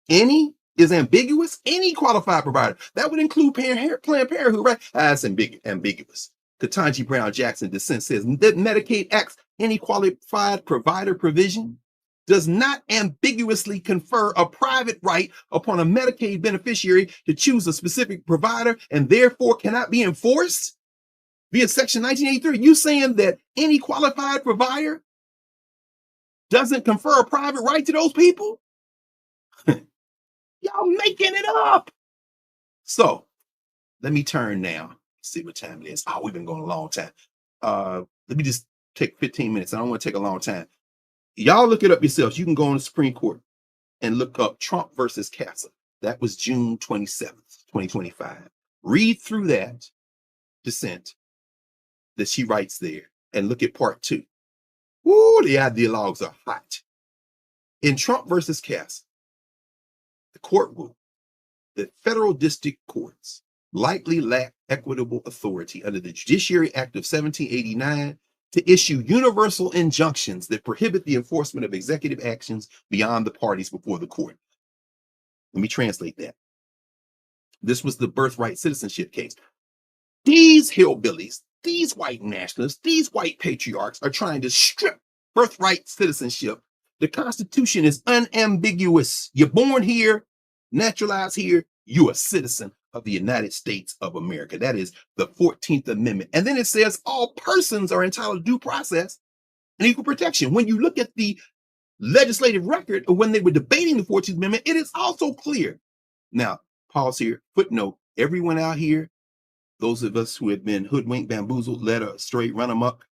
Any is ambiguous. Any qualified provider. That would include Planned Parenthood, right? That's ambiguous. Ketanji Brown Jackson, Dissent, says that Medicaid Act's any qualified provider provision does not ambiguously confer a private right upon a Medicaid beneficiary to choose a specific provider, and therefore cannot be enforced via Section 1983. You saying that any qualified provider doesn't confer a private right to those people? Y'all making it up. So let me turn now. See what time it is. Oh, we've been going a long time. Let me just take 15 minutes. I don't want to take a long time. Y'all look it up yourselves. You can go on the Supreme Court and look up Trump versus CASA. That was June 27th, 2025. Read through that dissent that she writes there and look at part 2. Woo, the ideologues are hot. In Trump versus CASA, the court ruled that federal district courts likely lack equitable authority under the Judiciary Act of 1789 to issue universal injunctions that prohibit the enforcement of executive actions beyond the parties before the court. Let me translate that. This was the birthright citizenship case. These hillbillies, these white nationalists, these white patriarchs are trying to strip birthright citizenship. The Constitution is unambiguous. You're born here, naturalized here, you're a citizen of the United States of America. That is the 14th Amendment. And then it says all persons are entitled to due process and equal protection. When you look at the legislative record of when they were debating the 14th Amendment, it is also clear. Now, pause here, footnote, everyone out here, those of us who have been hoodwinked, bamboozled, led astray, run amok,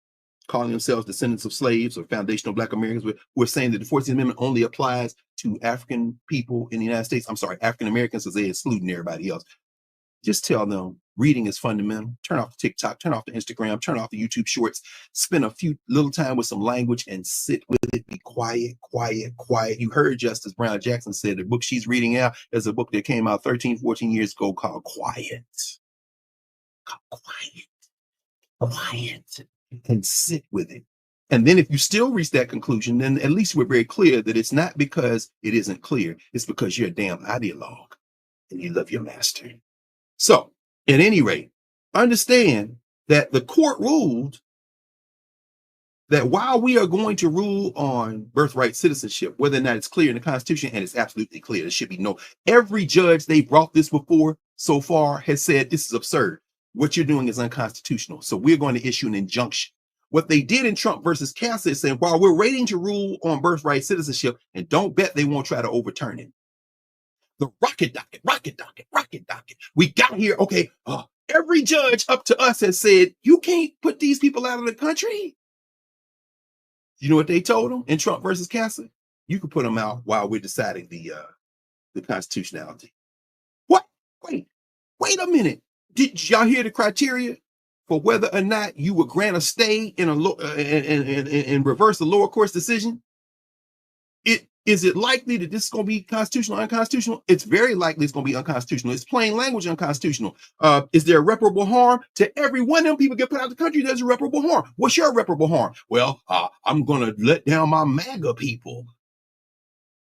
calling themselves descendants of slaves or foundational Black Americans, we're saying that the 14th Amendment only applies to African people in the United States. I'm sorry, African Americans, because they're excluding everybody else. Just tell them reading is fundamental. Turn off the TikTok, turn off the Instagram, turn off the YouTube shorts, spend a few little time with some language and sit with it. Be quiet, quiet, quiet. You heard Justice Brown Jackson said the book she's reading now is a book that came out 13, 14 years ago called Quiet. Quiet, quiet, and sit with it. And then if you still reach that conclusion, then at least we're very clear that it's not because it isn't clear. It's because you're a damn ideologue and you love your master. So at any rate, understand that the court ruled that while we are going to rule on birthright citizenship, whether or not it's clear in the Constitution, and it's absolutely clear, there should be no, every judge they brought this before so far has said this is absurd. What you're doing is unconstitutional. So we're going to issue an injunction. What they did in Trump versus CASA is saying, while we're waiting to rule on birthright citizenship, and don't bet they won't try to overturn it. The rocket docket. We got here. Okay. Every judge up to us has said, you can't put these people out of the country. You know what they told them in Trump versus CASA? You can put them out while we're deciding the constitutionality. What? Wait a minute. Did y'all hear the criteria for whether or not you would grant a stay in and reverse the lower court's decision? Is it likely that this is going to be constitutional or unconstitutional? It's very likely it's going to be unconstitutional. It's plain language unconstitutional. Is there irreparable harm? To every one of them people get put out of the country, there's irreparable harm. What's your irreparable harm? Well, I'm going to let down my MAGA people.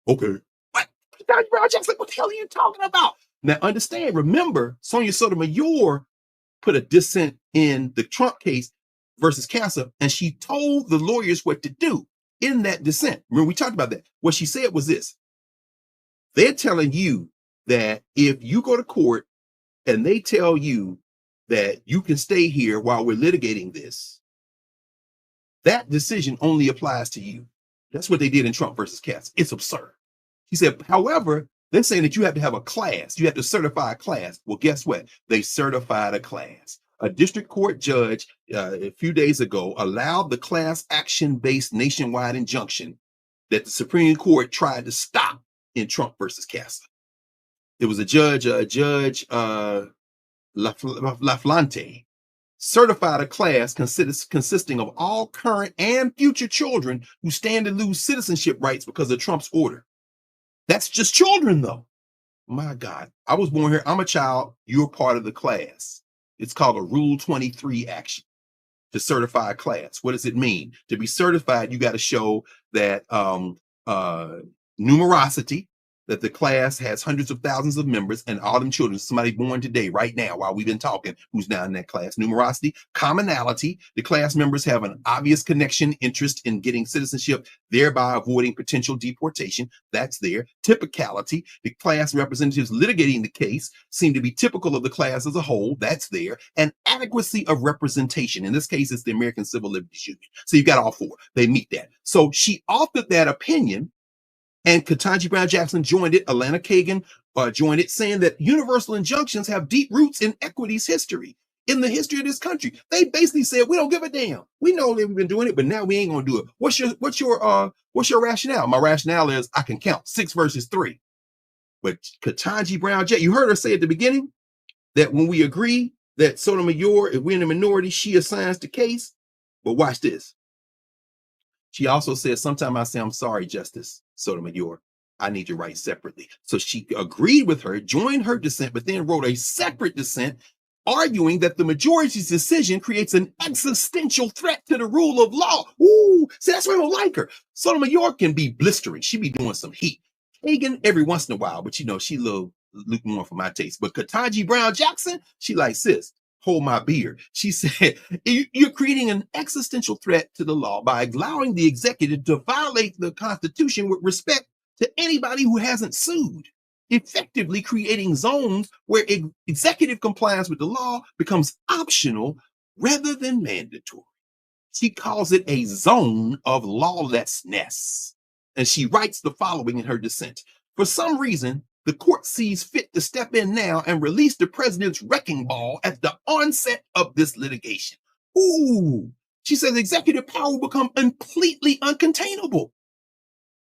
Okay. What? Brown Jackson, what the hell are you talking about? Now, understand, remember, Sonia Sotomayor put a dissent in the Trump case versus CASA, and she told the lawyers what to do. in that dissent. Remember, we talked about that. What she said was this. They're telling you that if you go to court and they tell you that you can stay here while we're litigating this, that decision only applies to you. That's what they did in Trump versus CASA. It's absurd. He said, however, they're saying that you have to have a class. You have to certify a class. Well, guess what? They certified a class. A district court judge a few days ago allowed the class action-based nationwide injunction that the Supreme Court tried to stop in Trump versus CASA. There was a judge, LaFlante, certified a class consisting of all current and future children who stand to lose citizenship rights because of Trump's order. That's just children, though. My God, I was born here. I'm a child. You're part of the class. It's called a Rule 23 action to certify a class. What does it mean? To be certified, you got to show that numerosity, that the class has hundreds of thousands of members, and all them children, somebody born today, right now, while we've been talking, who's now in that class. Numerosity, commonality, the class members have an obvious connection, interest in getting citizenship, thereby avoiding potential deportation. That's there. Typicality, the class representatives litigating the case seem to be typical of the class as a whole. That's there. And adequacy of representation. In this case, it's the American Civil Liberties Union. So you've got all four. They meet that. So she authored that opinion, and Ketanji Brown Jackson joined it. Alana Kagan joined it, saying that universal injunctions have deep roots in equity's history, in the history of this country. They basically said, we don't give a damn. We know that we've been doing it, but now we ain't gonna do it. What's your rationale? My rationale is I can count 6 versus 3. But Ketanji Brown Jackson, you heard her say at the beginning that when we agree that Sotomayor, if we're in the minority, she assigns the case. But watch this. She also said, sometimes I say, I'm sorry, Justice Sotomayor, I need to write separately. So she agreed with her, joined her dissent, but then wrote a separate dissent, arguing that the majority's decision creates an existential threat to the rule of law. Ooh, see, that's why I don't like her. Sotomayor can be blistering. She be doing some heat. Kagan every once in a while, but you know, she a little lukewarm for my taste. But Ketanji Brown Jackson, she like, sis, hold my beer. She said, you're creating an existential threat to the law by allowing the executive to violate the Constitution with respect to anybody who hasn't sued, effectively creating zones where executive compliance with the law becomes optional rather than mandatory. She calls it a zone of lawlessness. And she writes the following in her dissent. For some reason, the court sees fit to step in now and release the president's wrecking ball at the onset of this litigation. Ooh, she says executive power will become completely uncontainable.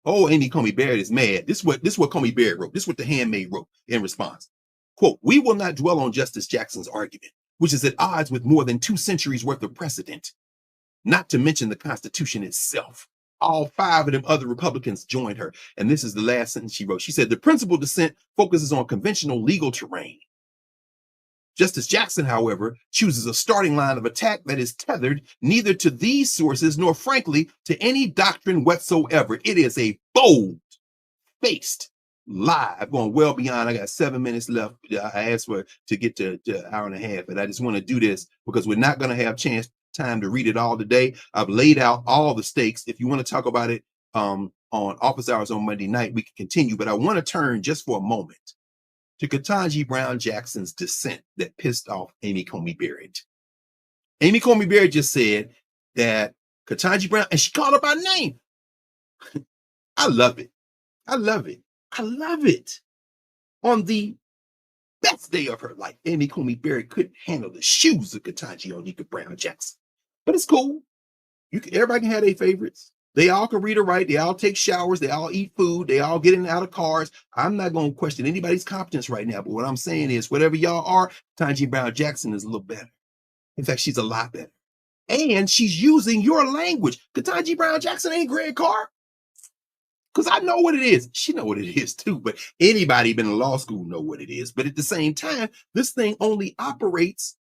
Oh, Amy Coney Barrett is mad. This is what Coney Barrett wrote. This is what the handmaid wrote in response. Quote, we will not dwell on Justice Jackson's argument, which is at odds with more than 2 centuries worth of precedent, not to mention the Constitution itself. All 5 of them other Republicans joined her. And this is the last sentence she wrote. She said, the principal dissent focuses on conventional legal terrain. Justice Jackson, however, chooses a starting line of attack that is tethered neither to these sources nor, frankly, to any doctrine whatsoever. It is a bold-faced lie. I'm going well beyond. I got 7 minutes left. I asked to get to an hour and a half, and I just want to do this because we're not going to have time to read it all today. I've laid out all the stakes. If you want to talk about it on office hours on Monday night, we can continue. But I want to turn just for a moment to Ketanji Brown Jackson's dissent that pissed off Amy Coney Barrett. Amy Coney Barrett just said that Ketanji Brown, and she called her by name. I love it. I love it. I love it. On the best day of her life, Amy Coney Barrett couldn't handle the shoes of Ketanji Onyika Brown Jackson. But it's cool. Everybody can have their favorites. They all can read or write. They all take showers. They all eat food. They all get in and out of cars. I'm not going to question anybody's competence right now. But what I'm saying is, whatever y'all are, Ketanji Brown Jackson is a little better. In fact, she's a lot better. And she's using your language. Ketanji Brown Jackson ain't Greg Carr. Because I know what it is. She know what it is too. But anybody been in law school know what it is. But at the same time, this thing only operates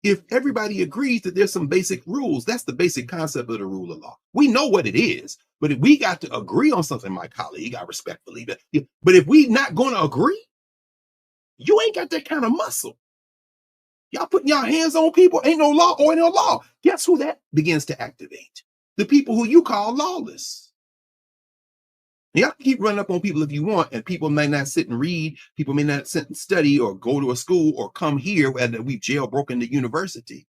if everybody agrees that there's some basic rules. That's the basic concept of the rule of law. We know what it is, but if we got to agree on something, my colleague, I respectfully, but if we not going to agree, you ain't got that kind of muscle. Y'all putting y'all hands on people, ain't no law or ain't no law. Guess who that begins to activate? the people who you call lawless. Y'all can keep running up on people if you want, and people may not sit and read, people may not sit and study or go to a school or come here and we've jailbroken the university.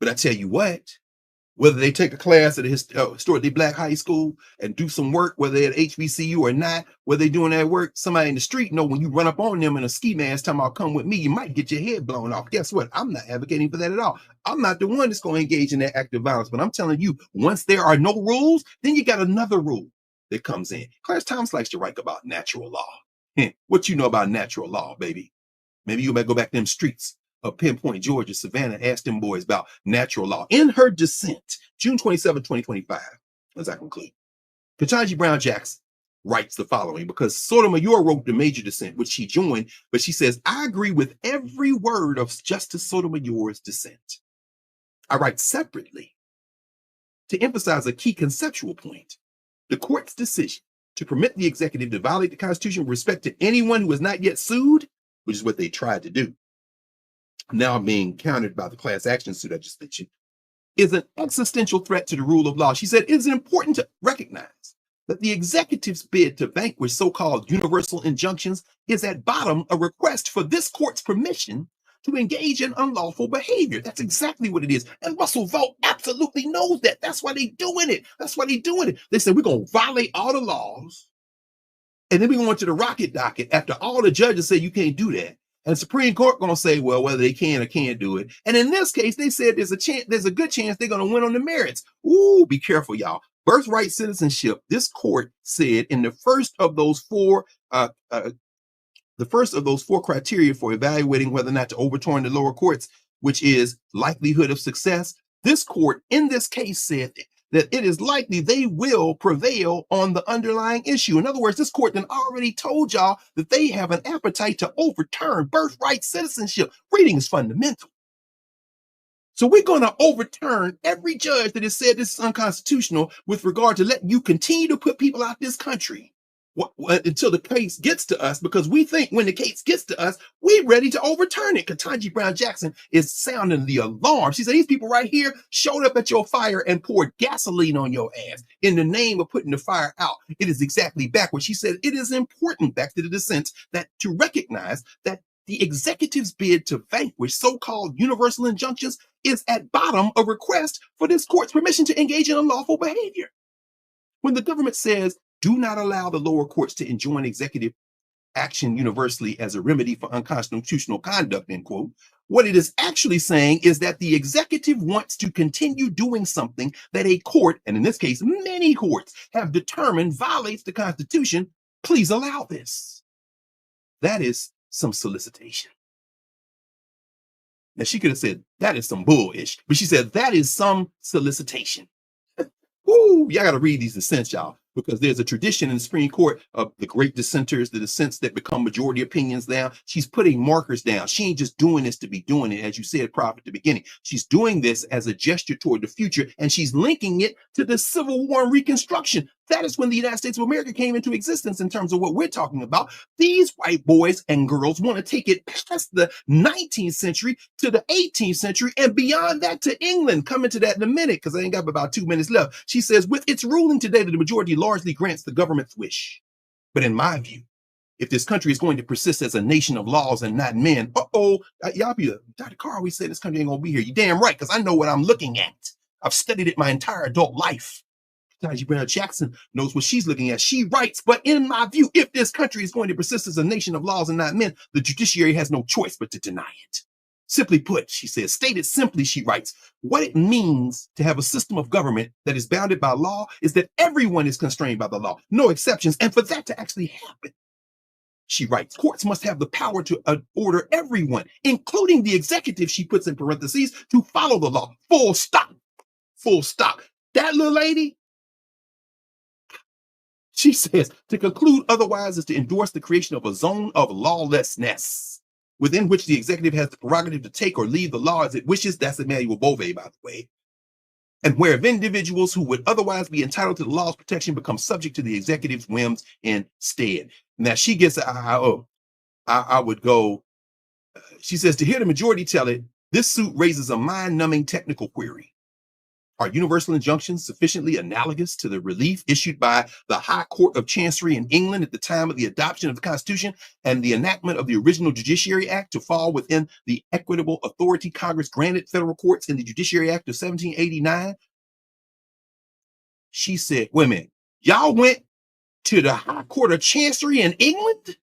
But I tell you what, whether they take a class at a historically black high school and do some work, whether they're at HBCU or not, whether they're doing that work, somebody in the street know when you run up on them in a ski mask talking about come with me, you might get your head blown off. Guess what? I'm not advocating for that at all. I'm not the one that's going to engage in that act of violence, but I'm telling you, once there are no rules, then you got another rule that comes in. Clarence Thomas likes to write about natural law. What you know about natural law, baby? Maybe you might go back to them streets of Pinpoint, Georgia, Savannah, ask them boys about natural law. In her dissent, June 27, 2025, as I conclude, Ketanji Brown Jackson writes the following, because Sotomayor wrote the major dissent, which she joined, but she says, I agree with every word of Justice Sotomayor's dissent. I write separately to emphasize a key conceptual point. The court's decision to permit the executive to violate the Constitution with respect to anyone who has not yet sued, which is what they tried to do, now being countered by the class action suit I just mentioned, is an existential threat to the rule of law. She said it is important to recognize that the executive's bid to vanquish so-called universal injunctions is at bottom a request for this court's permission to engage in unlawful behavior. That's exactly what it is. And Russell Vought absolutely knows that. That's why they're doing it. That's why they're doing it. They said, we're going to violate all the laws. And then we're going to the rocket docket after all the judges say you can't do that. And the Supreme Court going to say, well, whether they can or can't do it. And in this case, they said there's a good chance they're going to win on the merits. Ooh, be careful, y'all. Birthright citizenship. This court said in the first of those four criteria for evaluating whether or not to overturn the lower courts, which is likelihood of success, this court in this case said that it is likely they will prevail on the underlying issue. In other words, this court then already told y'all that they have an appetite to overturn birthright citizenship. Reading is fundamental. So we're going to overturn every judge that has said this is unconstitutional with regard to letting you continue to put people out this country until the case gets to us, because we think when the case gets to us, we're ready to overturn it. Ketanji Brown Jackson is sounding the alarm. She said, these people right here showed up at your fire and poured gasoline on your ass in the name of putting the fire out. It is exactly backwards. She said, it is important, back to the dissent, that to recognize that the executive's bid to vanquish so-called universal injunctions is at bottom a request for this court's permission to engage in unlawful behavior. When the government says, do not allow the lower courts to enjoin executive action universally as a remedy for unconstitutional conduct, end quote, what it is actually saying is that the executive wants to continue doing something that a court, and in this case, many courts, have determined violates the Constitution. Please allow this. That is some solicitation. Now, she could have said, that is some bullish, but she said, that is some solicitation. Woo, y'all got to read these dissents, y'all, because there's a tradition in the Supreme Court of the great dissenters, the dissents that become majority opinions now. She's putting markers down. She ain't just doing this to be doing it, as you said, Prof, at the beginning. She's doing this as a gesture toward the future, and she's linking it to the Civil War and Reconstruction. That is when the United States of America came into existence in terms of what we're talking about. These white boys and girls want to take it past the 19th century to the 18th century and beyond that to England. Coming to that in a minute, because I ain't got about 2 minutes left. She says, with its ruling today, that the majority largely grants the government's wish. But in my view, if this country is going to persist as a nation of laws and not men, y'all be Dr. Carr always said this country ain't going to be here. You damn right, because I know what I'm looking at. I've studied it my entire adult life. Ketanji Brown Jackson knows what she's looking at. She writes, but in my view, if this country is going to persist as a nation of laws and not men, the judiciary has no choice but to deny it. Simply put, she says, stated simply, she writes, what it means to have a system of government that is bounded by law is that everyone is constrained by the law, no exceptions. And for that to actually happen, she writes, courts must have the power to order everyone, including the executive, she puts in parentheses, to follow the law. Full stop. Full stop. That little lady, she says, to conclude otherwise is to endorse the creation of a zone of lawlessness within which the executive has the prerogative to take or leave the law as it wishes. That's Emmanuel Bovee, by the way. And where individuals who would otherwise be entitled to the law's protection become subject to the executive's whims instead. Now she gets, I would go, she says, to hear the majority tell it, this suit raises a mind-numbing technical query. Are universal injunctions sufficiently analogous to the relief issued by the High Court of Chancery in England at the time of the adoption of the Constitution and the enactment of the original Judiciary Act to fall within the equitable authority Congress granted federal courts in the Judiciary Act of 1789? She said, wait a minute, y'all went to the High Court of Chancery in England?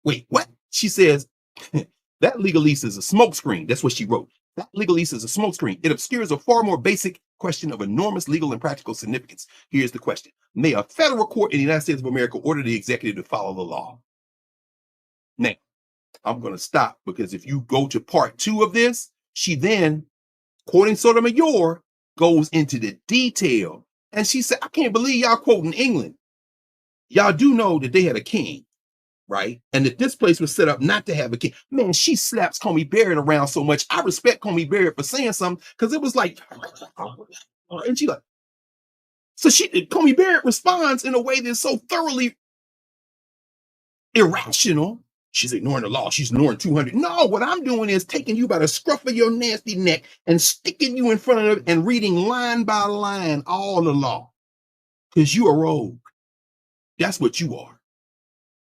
Wait, what? She says, that legalese is a smokescreen. That's what she wrote. That legalese is a smokescreen. It obscures a far more basic question of enormous legal and practical significance. Here's the question. May a federal court in the United States of America order the executive to follow the law? Now, I'm going to stop because if you go to part 2 of this, she then, quoting Sotomayor, goes into the detail. And she said, I can't believe y'all quoting England. Y'all do know that they had a king, right? And that this place was set up not to have a king. Man, she slaps Comey Barrett around so much. I respect Comey Barrett for saying something because it was like, and she like, so Comey Barrett responds in a way that's so thoroughly irrational. She's ignoring the law. She's ignoring 200. No, what I'm doing is taking you by the scruff of your nasty neck and sticking you in front of it and reading line by line all the law. Because you a rogue. That's what you are.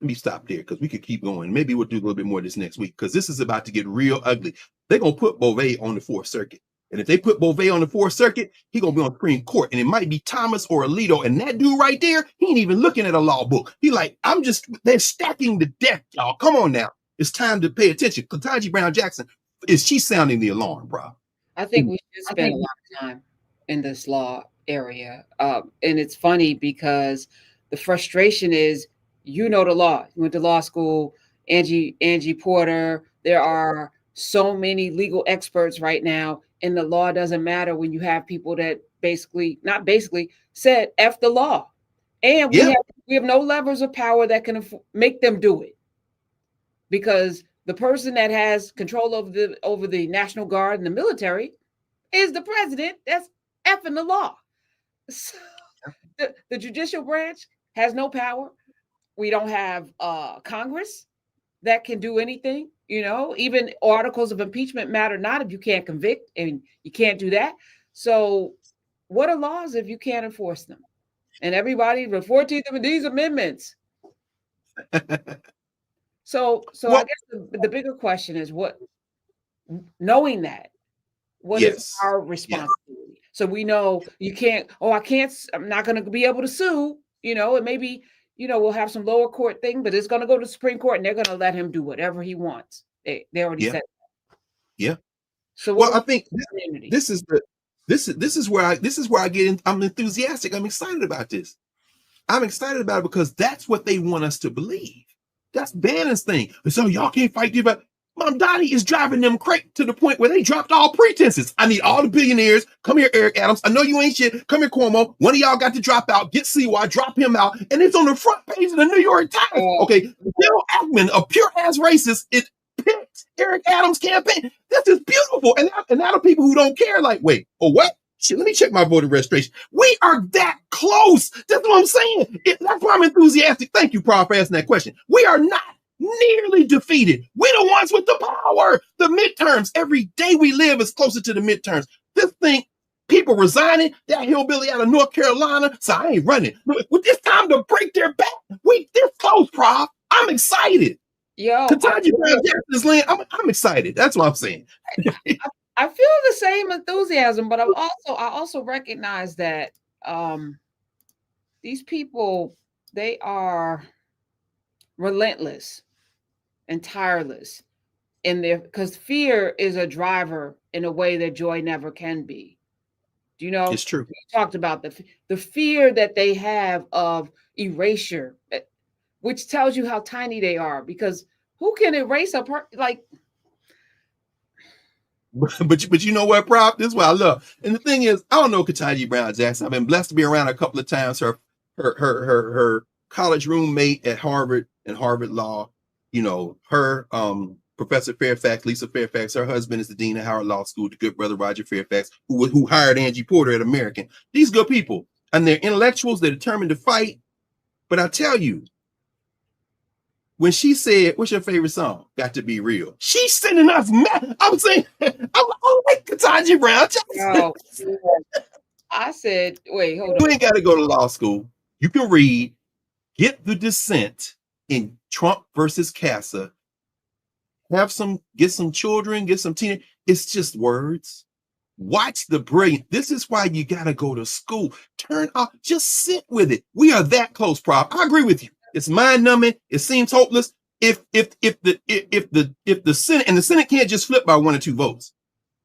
Let me stop there because we could keep going. Maybe we'll do a little bit more of this next week because this is about to get real ugly. They're going to put Beauvais on the 4th Circuit. And if they put Beauvais on the 4th Circuit, he's going to be on the Supreme Court. And it might be Thomas or Alito. And that dude right there, he ain't even looking at a law book. He like, they're stacking the deck, y'all. Come on now. It's time to pay attention. Ketanji Brown Jackson, she's sounding the alarm, bro. I think we should spend a lot of time in this law area. And it's funny because the frustration is, you know the law. You went to law school, Angie Porter. There are so many legal experts right now, and the law doesn't matter when you have people that said F the law. And we have no levers of power that can make them do it. Because the person that has control over the National Guard and the military is the president. That's effing the law. So the judicial branch has no power. We don't have Congress that can do anything, even articles of impeachment matter not if you can't convict, and you can't do that. So what are laws if you can't enforce them? And everybody, the 14th of these amendments. So I guess the bigger question is knowing that, what is our responsibility? Yes. So we know I'm not going to be able to sue, and maybe, we'll have some lower court thing, but it's going to go to the Supreme Court and they're going to let him do whatever he wants. They already said that. Yeah. So I think this is where I get in. I'm enthusiastic. I'm excited about this. I'm excited about it because that's what they want us to believe. That's Bannon's thing. So y'all can't fight you, but Mom Donnie is driving them crazy to the point where they dropped all pretenses. I need all the billionaires. Come here, Eric Adams. I know you ain't shit. Come here, Cuomo. One of y'all got to drop out. Get CY, drop him out. And it's on the front page of the New York Times. Okay. Bill Ackman, a pure ass racist, it picked Eric Adams' campaign. This is beautiful. And now the people who don't care, like, wait, what? Shit, let me check my voter registration. We are that close. That's what I'm saying. That's why I'm enthusiastic. Thank you, Prof, for asking that question. We are not nearly defeated. We're the ones with the power. The midterms. Every day we live is closer to the midterms. This thing, people resigning. That hillbilly out of North Carolina. So I ain't running. With this time to break their back. We this close, Prof. I'm excited. Ketanji Brown Jackson's land. I'm excited. That's what I'm saying. I feel the same enthusiasm, but I also recognize that these people, they are relentless and tireless because fear is a driver in a way that joy never can be. Do you know? It's true. We talked about the fear that they have of erasure, which tells you how tiny they are, because who can erase a person like? But you know what, Prof? This is what I love. And the thing is, I don't know Ketanji Brown Jackson. I've been blessed to be around her a couple of times. Her college roommate at Harvard and Harvard Law, her Professor Fairfax, Lisa Fairfax, her husband is the dean of Howard Law School, the good brother Roger Fairfax, who hired Angie Porter at American. These good people, and they're intellectuals. They're determined to fight. But I tell you, when she said, "What's your favorite song?" Got to Be Real. She's sending us. I'm saying, I like Ketanji Brown Jackson. No, I said, wait, hold You on. ain't got to go to law school. You can read, get the dissent in Trump versus CASA. Get some children, get some teenagers. It's just words. Watch the brilliant. This is why you got to go to school. Turn off, just sit with it. We are that close, Prof. I agree with you. It's mind numbing. It seems hopeless. If the Senate, and the Senate can't just flip by 1 or 2 votes,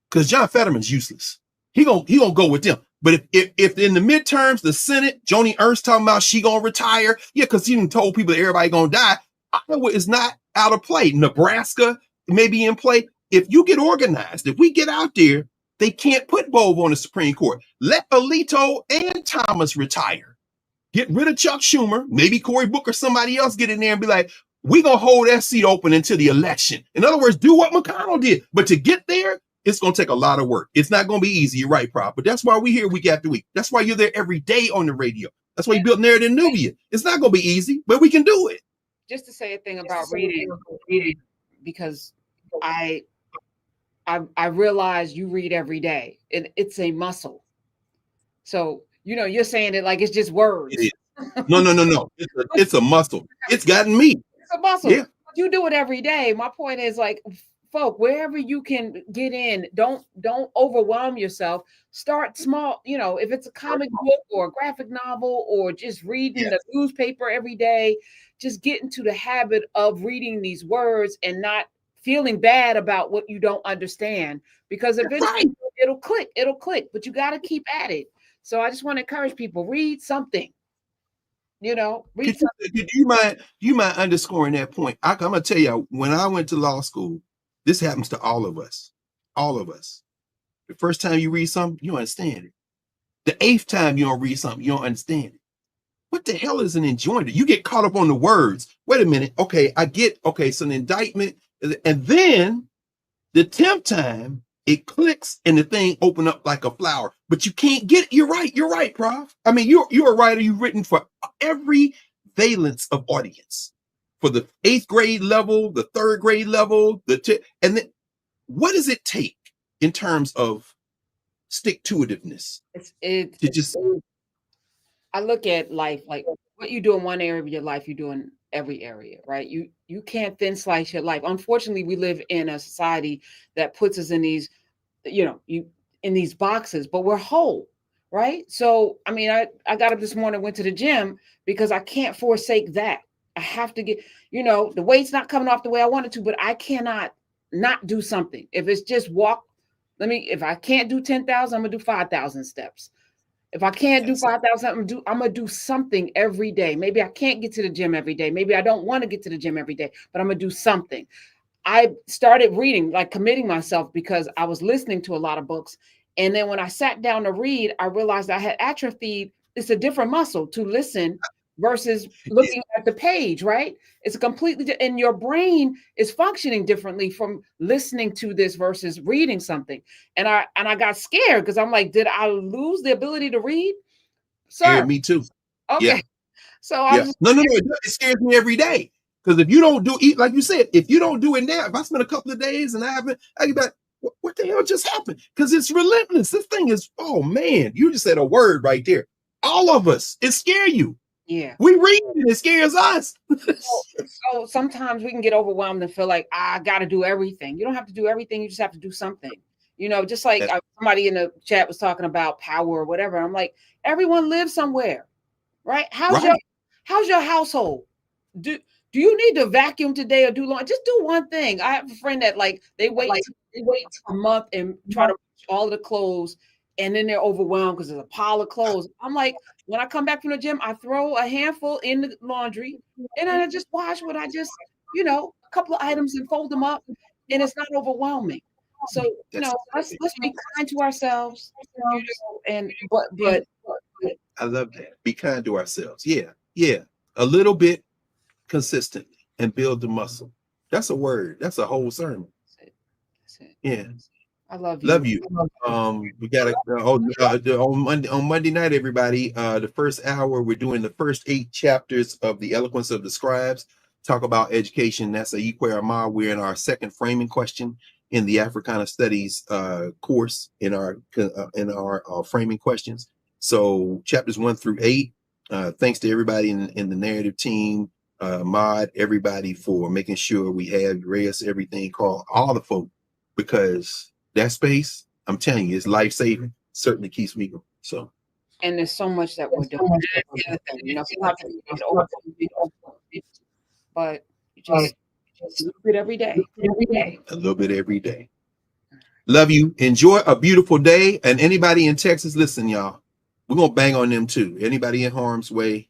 because John Fetterman's useless. He gonna go with them. But if in the midterms, the Senate, Joni Ernst talking about she gonna retire, yeah, because he told people that everybody gonna die. Iowa is not out of play. Nebraska may be in play. If you get organized, if we get out there, they can't put Bove on the Supreme Court. Let Alito and Thomas retire. Get rid of Chuck Schumer. Maybe Cory Booker or somebody else get in there and be like, we're going to hold that seat open until the election. In other words, do what McConnell did. But to get there, it's going to take a lot of work. It's not going to be easy. You're right, Prof. But that's why we're here week after week. That's why you're there every day on the radio. That's why you built Narrative Nubia. It's not going to be easy, but we can do it. Just to say a thing about reading, because I realize you read every day, and it's a muscle. So, you're saying it like it's just words. It is. No. It's a muscle. It's gotten me. It's a muscle. Yeah. You do it every day. My point is, like, folk, wherever you can get in, don't overwhelm yourself. Start small. If it's a comic book or a graphic novel or just reading the newspaper every day, just get into the habit of reading these words and not feeling bad about what you don't understand, because eventually it'll click, but you got to keep at it. So I just want to encourage people, read something, read something. Do you mind underscoring that point? I'm going to tell you, when I went to law school, this happens to all of us. The first time you read something, you don't understand it. The 8th time you don't read something, you don't understand it. What the hell is an enjoyment? You get caught up on the words. Wait a minute. Okay, so an indictment. And then the 10th time it clicks and the thing open up like a flower, but you can't get it. You're right, Prof. I mean, you're a writer. You've written for every valence of audience, for the 8th grade level, the 3rd grade level, and then what does it take in terms of stick-to-itiveness? I look at life like what you do in one area of your life, you do in every area, right? You can't thin slice your life. Unfortunately, we live in a society that puts us in these, in these boxes, but we're whole, right? So, I mean, I got up this morning, went to the gym because I can't forsake that. I have to get, the weight's not coming off the way I wanted to, but I cannot not do something. If it's just walk, if I can't do 10,000, I'm gonna do 5,000 steps. If I can't do 5,000, I'm gonna do something every day. Maybe I can't get to the gym every day. Maybe I don't want to get to the gym every day, but I'm gonna do something. I started reading, like committing myself, because I was listening to a lot of books. And then when I sat down to read, I realized I had atrophied. It's a different muscle to listen versus looking at the page, right? It's a completely, and your brain is functioning differently from listening to this versus reading something. And I got scared because I'm like, did I lose the ability to read? Sir. Yeah, me too. Okay. Yeah. So I was no, it scares me every day. Because if you don't do it, like you said, if you don't do it now, if I spend a couple of days and I get back, what the hell just happened? Because it's relentless. This thing is, oh man, you just said a word right there. All of us, it scares you. Yeah. We read it, it scares us. So sometimes we can get overwhelmed and feel like, I got to do everything. You don't have to do everything. You just have to do something. Just like somebody in the chat was talking about power or whatever. I'm like, everyone lives somewhere, right? How's your household? Do you need to vacuum today or do laundry? Just do one thing. I have a friend that they wait a month and try to wash all of the clothes, and then they're overwhelmed because there's a pile of clothes. I'm like, when I come back from the gym, I throw a handful in the laundry, and then I just wash what I just, a couple of items and fold them up, and it's not overwhelming. So let's be kind to ourselves, but I love that. Be kind to ourselves. Yeah, a little bit consistently and build the muscle. That's a word. That's a whole sermon. That's it. Yeah. I love you. Love you. We got on Monday night, everybody. The first hour, we're doing the first 8 chapters of The Eloquence of the Scribes. talk about education. That's a Ikwe Amar. We're in our second framing question in the Africana Studies course in our framing questions. So chapters 1 through 8. Thanks to everybody in the narrative team, Mod, everybody for making sure we have Reyes, everything, call all the folk, because that space, I'm telling you, it's life saving. Certainly keeps me going. So. And there's so much that we're doing. You know, people have to get over it, but you just do it every day. A little bit every day. Love you. Enjoy a beautiful day. And anybody in Texas, listen, y'all, we're gonna bang on them too. Anybody in harm's way,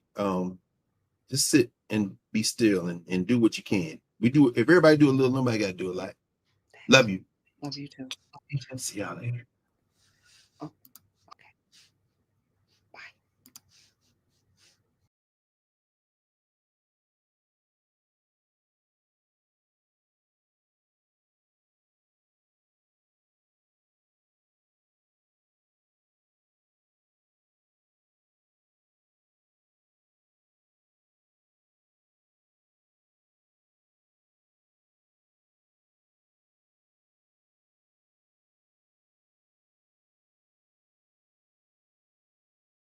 just sit and be still and do what you can. We do. If everybody do a little, nobody got to do a lot. Love you. Love you too. See y'all later.